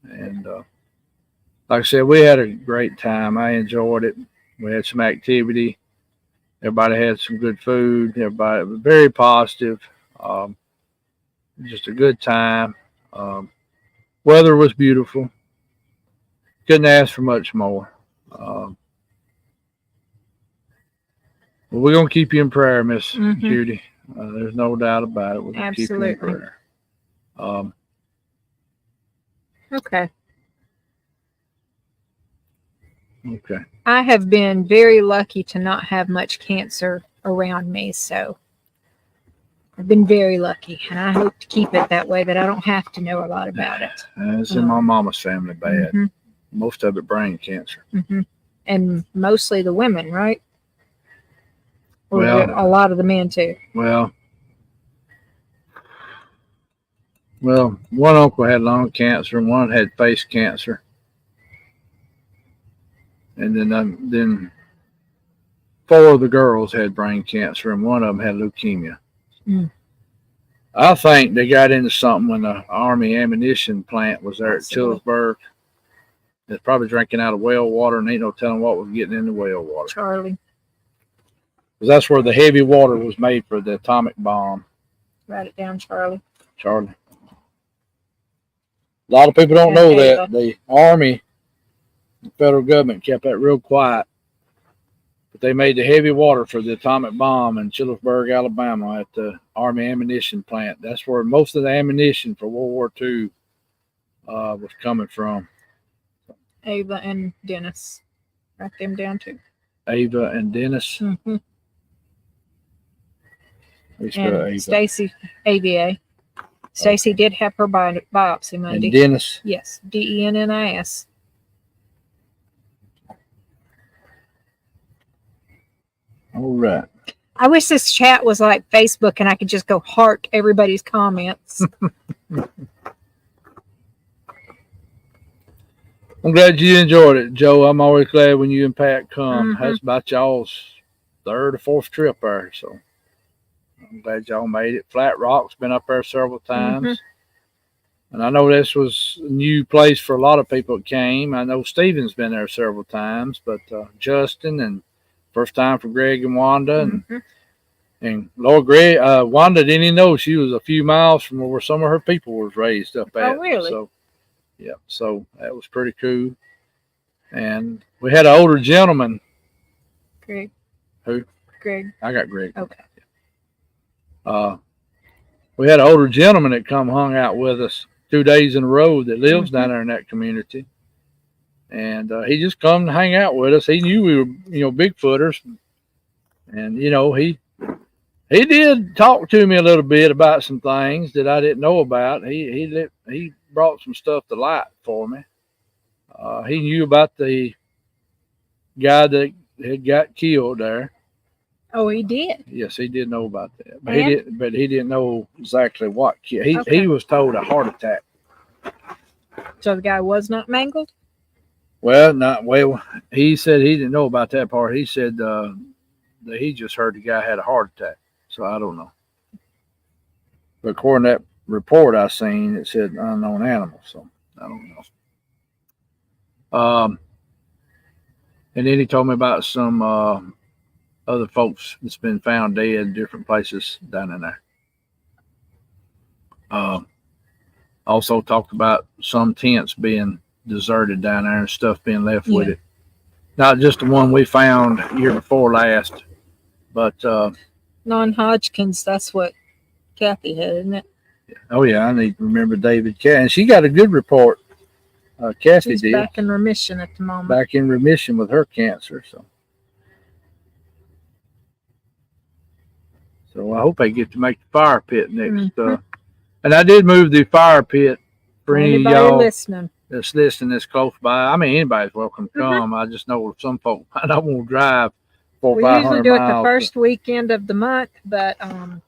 And like I said, we had a great time. I enjoyed it. We had some activity. Everybody had some good food. Everybody was very positive. Just a good time. Weather was beautiful. Couldn't ask for much more. Well, we're going to keep you in prayer, Miss Judy. There's no doubt about it. We're going to keep you in prayer. Okay. Okay. I have been very lucky to not have much cancer around me, so I've been very lucky, and I hope to keep it that way, that I don't have to know a lot about it. It's in my mama's family bad. Most of it brain cancer. And mostly the women, right? Or a lot of the men too. Well, one uncle had lung cancer and one had face cancer. And then 4 of the girls had brain cancer and one of them had leukemia. I think they got into something when the Army ammunition plant was there at Possibly. Chillersburg. It's probably drinking out of well water, and ain't no telling what was getting in the well water. Charlie. Because that's where the heavy water was made for the atomic bomb. Write it down, Charlie. Charlie. A lot of people don't know that the Army, the federal government, kept that real quiet. But they made the heavy water for the atomic bomb in Chillersburg, Alabama, at the Army ammunition plant. That's where most of the ammunition for World War II was coming from. Ava and Dennis. Write them down too. Ava and Dennis. Mm-hmm. And Stacy, AVA. Stacy did have her biopsy Monday. And Dennis. Yes, DENNIS. All right. I wish this chat was like Facebook and I could just go heart everybody's comments. I'm glad you enjoyed it, Joe. I'm always glad when you and Pat come. Mm-hmm. That's about y'all's third or fourth trip there, so I'm glad y'all made it. Flat Rock's been up there several times. Mm-hmm. And I know this was a new place for a lot of people that came. I know Steven's been there several times, but Justin, and first time for Greg and Wanda. Mm-hmm. And Lord Greg, Wanda didn't even know she was a few miles from where some of her people was raised up at. Oh, really? So, yeah, so that was pretty cool. And we had an older gentleman. Greg. Who? Greg. I got Greg. Okay. We had an older gentleman that come hung out with us 2 days in a row that lives down there in that community. And he just come to hang out with us. He knew we were, Bigfooters. And, he did talk to me a little bit about some things that I didn't know about. He brought some stuff to light for me. He knew about the guy that had got killed there. Oh, he did. Yes, he did know about that, but he didn't know exactly what killed. He was told a heart attack. So the guy was not mangled? Well, he said he didn't know about that part. He said that he just heard the guy had a heart attack. So I don't know. But according to that report I seen, it said unknown animal. So I don't know. And then he told me about some other folks that's been found dead in different places down in there. Also talked about some tents being deserted down there and stuff being left with it. Not just the one we found year before last, but non-Hodgkin's, that's what Kathy had, isn't it? Oh yeah, I need to remember David Cat, and she got a good report. Kathy She's did. back in remission at the moment. Back in remission with her cancer, so I hope I get to make the fire pit next. And I did move the fire pit for any of y'all listening that's this close by. I mean, anybody's welcome to come. I just know some folks I don't want to drive 400 or 500 miles. We usually do it the first weekend of the month, but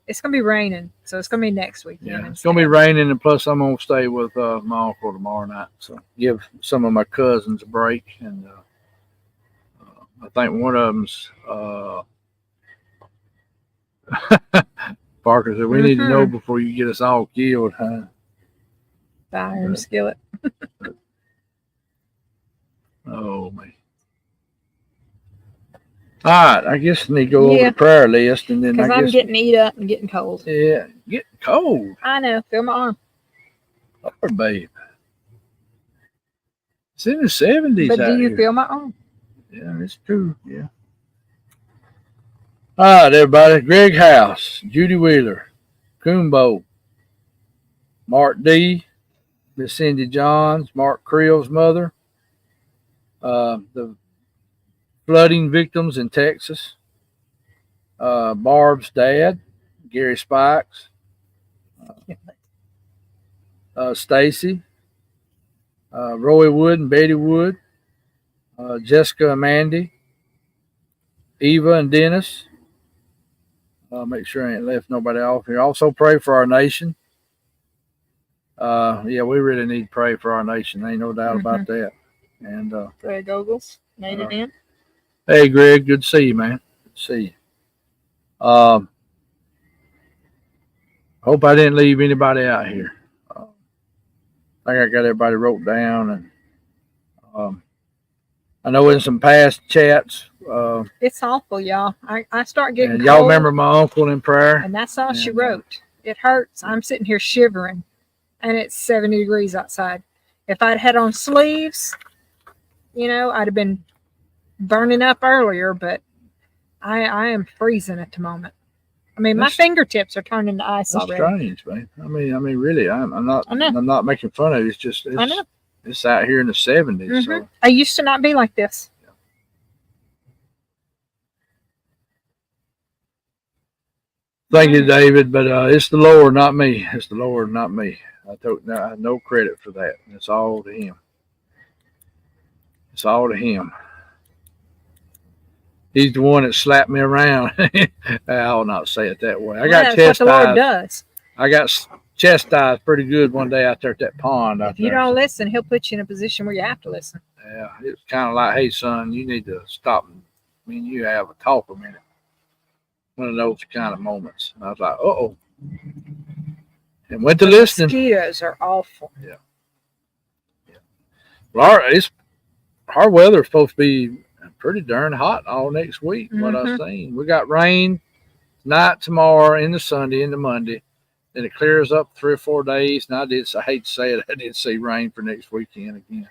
it's going to be raining, so it's going to be next weekend. Yeah, it's going to be raining, and plus I'm going to stay with my uncle tomorrow night, so give some of my cousins a break. And I think one of them's Parker said, we need to know before you get us all killed, huh? Fire and skillet. Oh, man. All right, I guess I need to go over the prayer list, and then because I'm getting eat up and getting cold. Yeah, getting cold. I know. Feel my arm. Oh, babe. It's in the 70s. But do you feel my arm? Yeah, it's true. Yeah. All right, everybody. Greg House, Judy Wheeler, Coombo, Mark D, Miss Cindy Johns, Mark Creel's mother, the flooding victims in Texas, Barb's dad, Gary Spikes, Stacy, Roy Wood and Betty Wood, Jessica and Mandy, Eva and Dennis. Make sure I ain't left nobody off here. Also pray for our nation. Yeah, we really need to pray for our nation. Ain't no doubt about that. And Greg Ogles made it in. Hey, Greg, good to see you, man. Good to see you. Hope I didn't leave anybody out here. I think I got everybody wrote down, and um, I know in some past chats, It's awful, y'all. I start getting and cold, y'all remember my uncle in prayer. and that's all she And, wrote. It hurts. I'm sitting here shivering, and it's 70 degrees outside. If I'd had on sleeves, I'd have been burning up earlier, but I am freezing at the moment. I mean, my fingertips are turning to ice That's already. strange, man. I mean, really, I'm not. I know. I'm not making fun of it. It's just I know. it's out here in the 70s. So I used to not be like this. thank you, David. But it's the Lord, not me. It's the Lord, not me. I took no credit for that. It's all to Him. It's all to Him. He's the one that slapped me around. I'll not say it that way. I got that's what the Lord chastised. does. I got chastised pretty good one day out there at that pond. If you don't listen, He'll put you in a position where you have to listen. Yeah, it's kind of like, hey, son, you need to stop. I mean, you have a talk a minute. One of those kind of moments. And I was like, uh-oh. And went to listening. Mosquitoes are awful. Yeah. Well, our weather's supposed to be pretty darn hot all next week, what I've seen. We got rain tonight, tomorrow, into Sunday, into Monday. Then it clears up 3 or 4 days. And I hate to say it, I did see rain for next weekend again.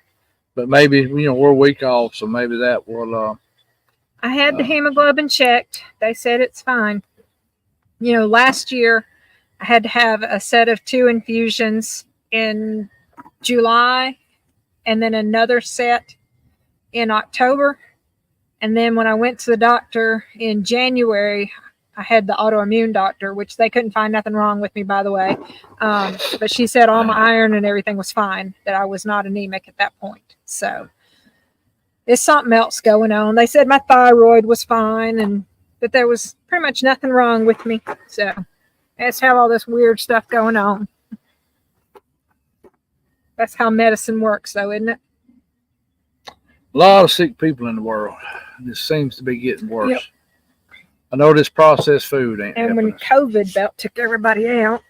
But maybe, we're a week off, so maybe that will. I had the hemoglobin checked. They said it's fine. Last year I had to have a set of 2 infusions in July and then another set in October. And then when I went to the doctor in January, I had the autoimmune doctor, which they couldn't find nothing wrong with me, by the way. But she said all my iron and everything was fine, that I was not anemic at that point. So it's something else going on. They said my thyroid was fine and that there was pretty much nothing wrong with me. So I just have all this weird stuff going on. That's how medicine works, though, isn't it? A lot of sick people in the world. This seems to be getting worse. Yep. I know this processed food ain't. And when COVID about took everybody out,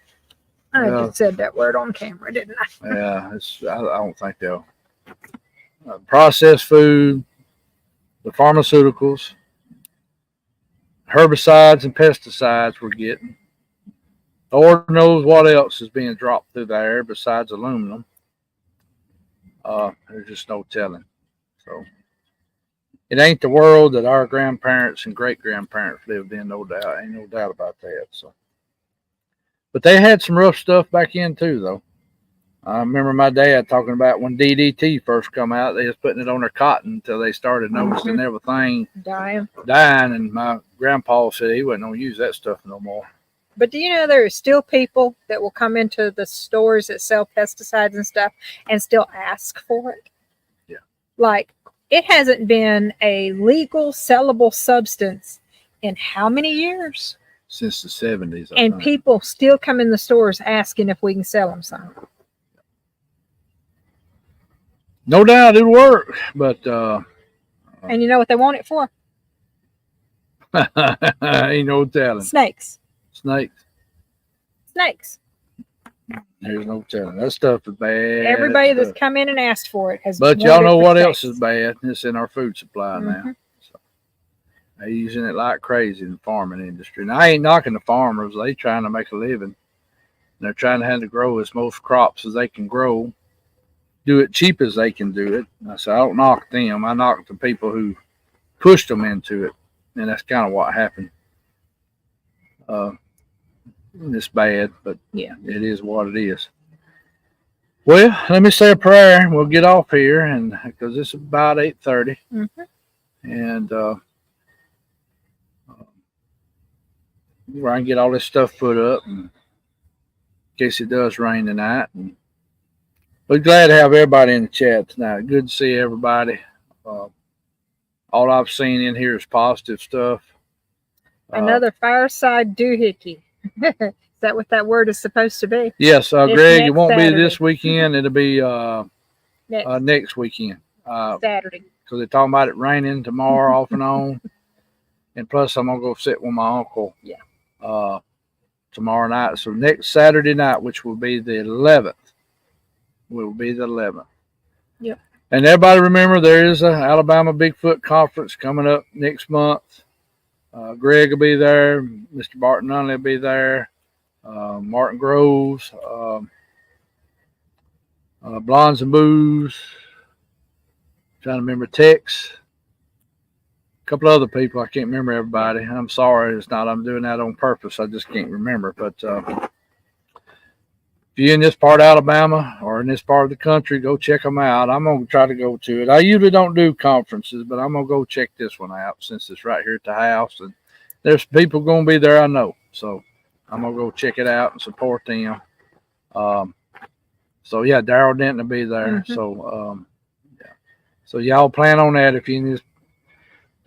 I just said that word on camera, didn't I? Yeah, I don't think they'll. Processed food, the pharmaceuticals, herbicides and pesticides we're getting. Lord knows what else is being dropped through the air besides aluminum. There's just no telling. So it ain't the world that our grandparents and great grandparents lived in, no doubt. Ain't no doubt about that. So, but they had some rough stuff back in too, though. I remember my dad talking about when DDT first come out, they was putting it on their cotton until they started noticing everything dying. And my grandpa said he wasn't gonna use that stuff no more. But do you know there are still people that will come into the stores that sell pesticides and stuff and still ask for it? Yeah. Like, it hasn't been a legal sellable substance in how many years? Since the 70s. And people still come in the stores asking if we can sell them some. No doubt it'll work, but and you know what they want it for? ain't no telling. Snakes. There's no telling. That stuff is bad. Everybody that's come in and asked for it has. But y'all know what else is bad? It's in our food supply now. So they're using it like crazy in the farming industry. And I ain't knocking the farmers. They trying to make a living. And they're trying to have to grow as most crops as they can grow. Do it cheap as they can do it. So I don't knock them. I knock the people who pushed them into it. And that's kind of what happened. It's bad, but yeah, it is what it is. Well, let me say a prayer and we'll get off here, and because it's about 8:30, and where I can get all this stuff put up in case it does rain tonight. And we're glad to have everybody in the chat tonight. Good to see everybody. All I've seen in here is positive stuff. Another fireside doohickey. Is that what that word is supposed to be? Yes, Greg, it won't Saturday. Be this weekend. It'll be next weekend. Saturday. Because they're talking about it raining tomorrow off and on. And plus, I'm going to go sit with my uncle. Yeah. So tomorrow night. So next Saturday night, which will be the 11th, will be the 11th. Yep. And everybody remember there is a Alabama Bigfoot conference coming up next month. Greg will be there. Mr. Barton Nunley will be there. Martin Groves, Blondes and Booze. Trying to remember Tex. A couple other people. I can't remember everybody. I'm sorry. It's not. I'm doing that on purpose. I just can't remember. But if you're in this part of Alabama or in this part of the country, go check them out. I'm going to try to go to it. I usually don't do conferences, but I'm going to go check this one out since it's right here at the house. And there's people going to be there, I know. So I'm going to go check it out and support them. So, yeah, Daryl Denton will be there. Mhm. So, yeah. So y'all plan on that if you in this.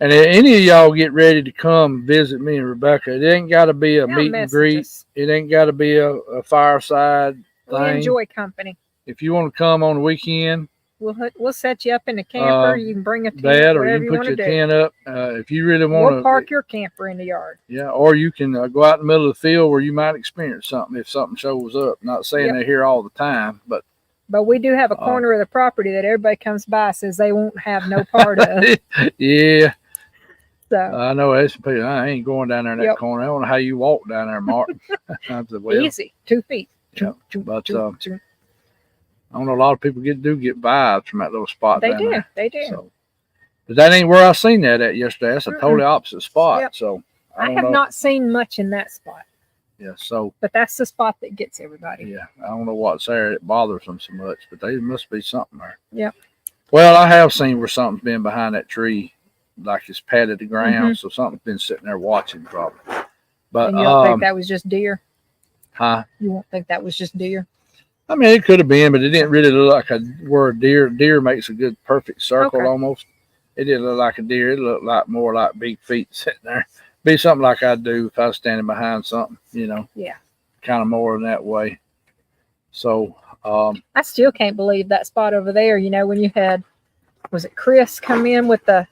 And if any of y'all get ready to come visit me and Rebecca, it ain't got to be a Y'all meet and message greet. us. It ain't got to be a fireside We thing. enjoy company. If you want to come on the weekend, We'll set you up in a camper. You can bring a tent, that, or whatever you you can want put to your do. tent up. If you really want to, We'll park your camper in the yard. yeah, or you can go out in the middle of the field where you might experience something if something shows up. Not saying Yep. they're here all the time, but we do have a corner of the property that everybody comes by says they won't have no part of. yeah, So I know there's some people. I ain't going down there in that Yep. corner. I don't know how you walk down there, Martin. I said, well, easy, 2 feet. Yeah, but I don't know. A lot of people get vibes from that little spot. They down do. there. They do. So, but that ain't where I seen that at yesterday. That's a totally opposite spot. Yep. So I don't have know. not seen much in that spot, Yeah. So but that's the spot that gets everybody. yeah, I don't know what's there that bothers them so much, but there must be something there. Yep. Well, I have seen where something's been behind that tree, like it's patted the ground, Mhm. so something's been sitting there watching probably. But And you don't think that was just deer? huh? You won't think that was just deer? I mean, it could have been, but it didn't really look like a where deer makes a good perfect circle Okay. almost. It didn't look like a deer. It looked like more like big feet sitting there. Be something like I'd do if I was standing behind something, Yeah. kind of more in that way. So, I still can't believe that spot over there. You know, when you had, was it Chris come in with the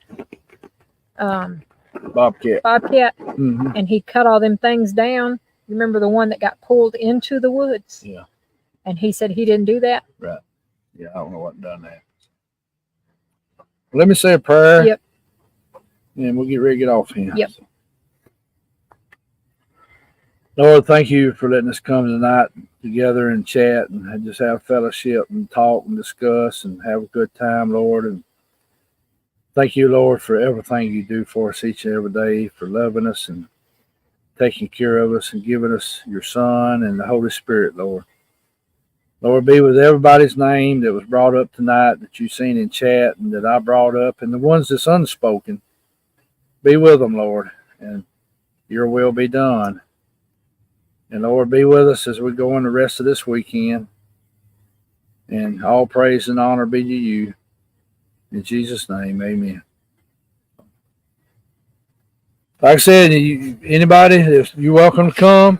bobcat. bobcat Mm-hmm. and he cut all them things down? You remember the one that got pulled into the woods? Yeah. And he said he didn't do that? Right. Yeah, I don't know what done that. Let me say a prayer. Yep. And we'll get ready to get off here. Yep. Lord, thank you for letting us come tonight together and chat and just have fellowship and talk and discuss and have a good time, Lord. And thank you, Lord, for everything you do for us each and every day, for loving us and taking care of us and giving us your Son and the Holy Spirit, Lord. Lord, be with everybody's name that was brought up tonight that you've seen in chat and that I brought up, and the ones that's unspoken. Be with them, Lord, and your will be done. And Lord, be with us as we go in the rest of this weekend. And all praise and honor be to you. In Jesus' name, amen. Like I said, anybody, you're welcome to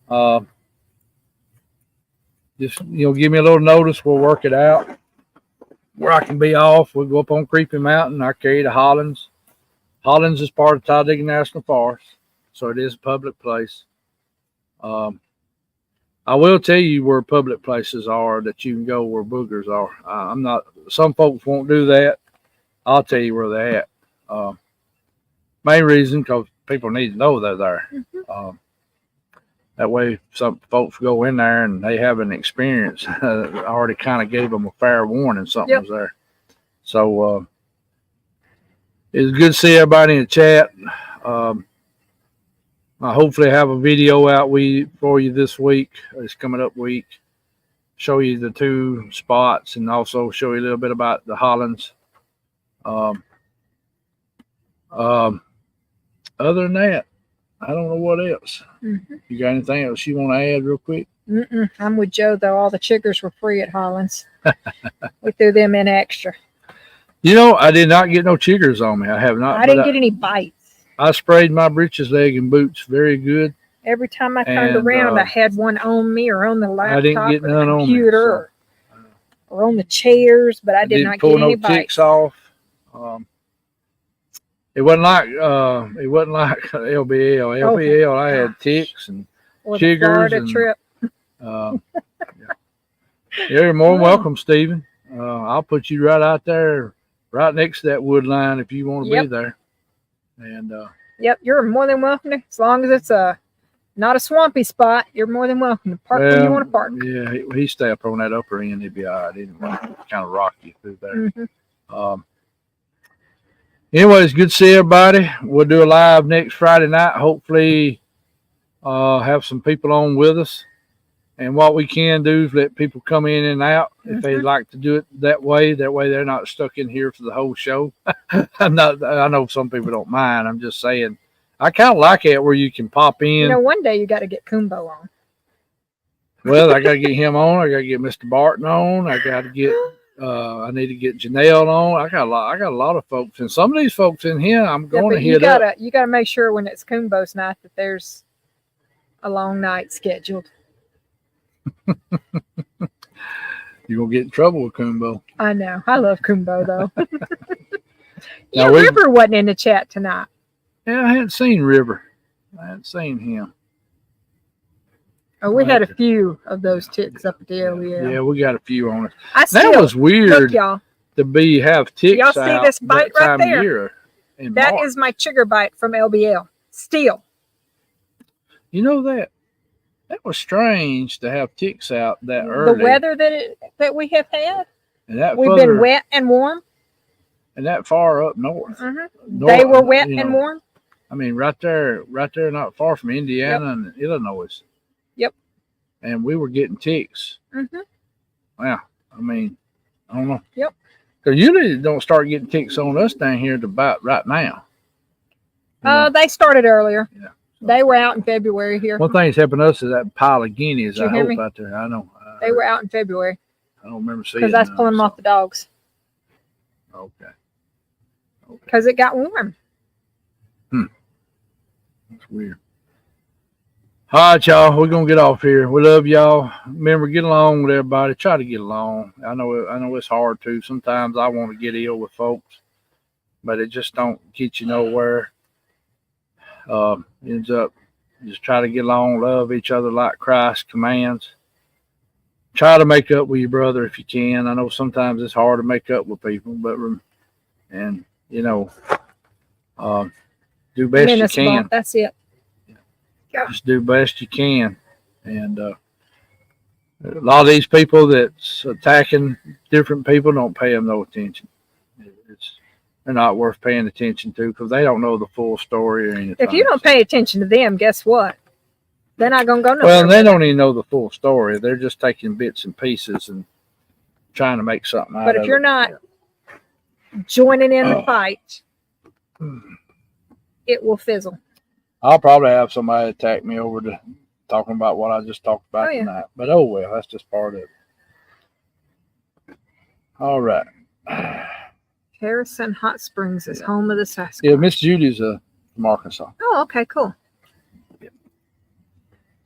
come. Just, give me a little notice. We'll work it out. Where I can be off, we'll go up on Creepy Mountain. I carry to Hollins. Hollins is part of Talladega National Forest, so it is a public place. I will tell you where public places are that you can go where boogers are. I'm not. Some folks won't do that. I'll tell you where they're at. Main reason because people need to know they're there. Mm-hmm. That way, some folks go in there and they have an experience. I already kind of gave them a fair warning something was there. So it's good to see everybody in the chat. I hopefully have a video out for you this week, this coming up week. Show you the 2 spots and also show you a little bit about the Hollins. Other than that, I don't know what else. Mm-hmm. You got anything else you want to add real quick? I'm with Joe, though. All the chiggers were free at Hollins. We threw them in extra. I did not get no chiggers on me. I have not. I didn't get any bites. I sprayed my breeches, leg, and boots very good. Every time I turned around, I had one on me or on the laptop I didn't get or none the on me, computer or on the chairs, but I did not pull get any no bites. ticks off. It wasn't like LBL. LBL, I had ticks and or the chiggers Florida and trip. yeah. You're more than welcome, Stephen. I'll put you right out there, right next to that wood line if you want to be there. And yep, you're more than welcome to, as long as it's not a swampy spot. You're more than welcome to park where you want to park. Yeah, he stay up on that upper end. He'd be all right anyway. Kind of rocky through there. Mm-hmm. Anyways, good to see everybody. We'll do a live next Friday night. Hopefully, have some people on with us. And what we can do is let people come in and out if they'd like to do it that way. That way they're not stuck in here for the whole show. I know some people don't mind. I'm just saying. I kind of like it where you can pop in. You know, one day you got to get Kumbo on. Well, I got to get him on. I got to get Mr. Barton on. I got to get. I need to get Janelle on. I got a lot of folks, and some of these folks in here, I'm going to hit up. You gotta make sure when it's Kumbo's night that there's a long night scheduled. You're gonna get in trouble with Kumbo. I know. I love Kumbo though. River wasn't in the chat tonight. Yeah, I hadn't seen River. I hadn't seen him. Oh, we had a few of those ticks up at the LEL. Yeah, we got a few on it. That was weird. Look, y'all. To have ticks y'all see out this bite that right time there? of year That is my chigger bite from LBL. Still. You know that was strange to have ticks out that early. The weather that we have had. And that we've been wet and warm. And that far up north. Mm-hmm. They were wet and warm. I mean, right there, not far from Indiana and Illinois. Yep. And we were getting ticks. Mm-hmm. Wow. I mean, I don't know. Yep. Because usually they don't start getting ticks on us down here about right now. They started earlier. Yeah. They were out in February here. One thing that's helping us is that pile of guineas, I hope, out there. I know. They were out in February. I don't remember seeing it. Because that's pulling them off the dogs. Okay. Because it got warm. That's weird. All right, y'all. We're gonna get off here. We love y'all. Remember, get along with everybody. Try to get along. I know it's hard too. Sometimes I want to get ill with folks, but it just don't get you nowhere. Ends up just try to get along, love each other like Christ commands. Try to make up with your brother if you can. I know sometimes it's hard to make up with people, but do best you can. That's it. Yeah. Just do best you can. And a lot of these people that's attacking different people, don't pay them no attention. They're not worth paying attention to because they don't know the full story or anything. If you don't pay attention to them, guess what? They're not going to go nowhere. Well, they don't even know the full story. They're just taking bits and pieces and trying to make something out of it. But if you're not joining in the fight, it will fizzle. I'll probably have somebody attack me over to talking about what I just talked about tonight. But oh well, that's just part of it. All right. Harrison Hot Springs is home of the Sasquatch. Yeah, Miss Judy's from Arkansas. Oh, okay, cool.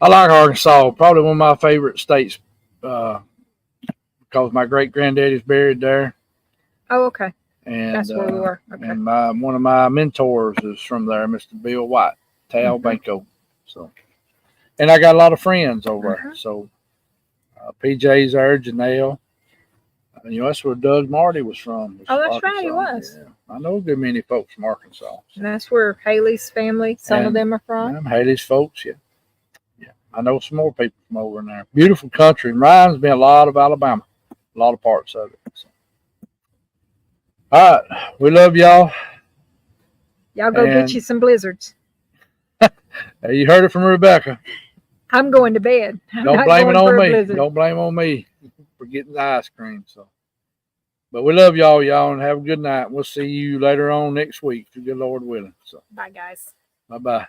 I like Arkansas. Probably one of my favorite states because my great granddaddy's buried there. Oh, okay. And that's where we were. Okay. And one of my mentors is from there, Mr. Bill White, Tal Banco. So, and I got a lot of friends over there. So, PJ's there, Janelle. That's where Doug Marty was from. That's Arkansas. right, he was. Yeah. I know a good many folks from Arkansas. So. And that's where Haley's family, some of them are from. Haley's folks, yeah. I know some more people from over in there. Beautiful country. Reminds me a lot of Alabama. A lot of parts of it. So. All right. We love y'all. Y'all go get you some blizzards. You heard it from Rebecca. I'm going to bed. Don't blame it on me. Don't blame on me for getting the ice cream. So, but we love y'all, and have a good night. We'll see you later on next week, if the good Lord willing. So, bye, guys. Bye-bye.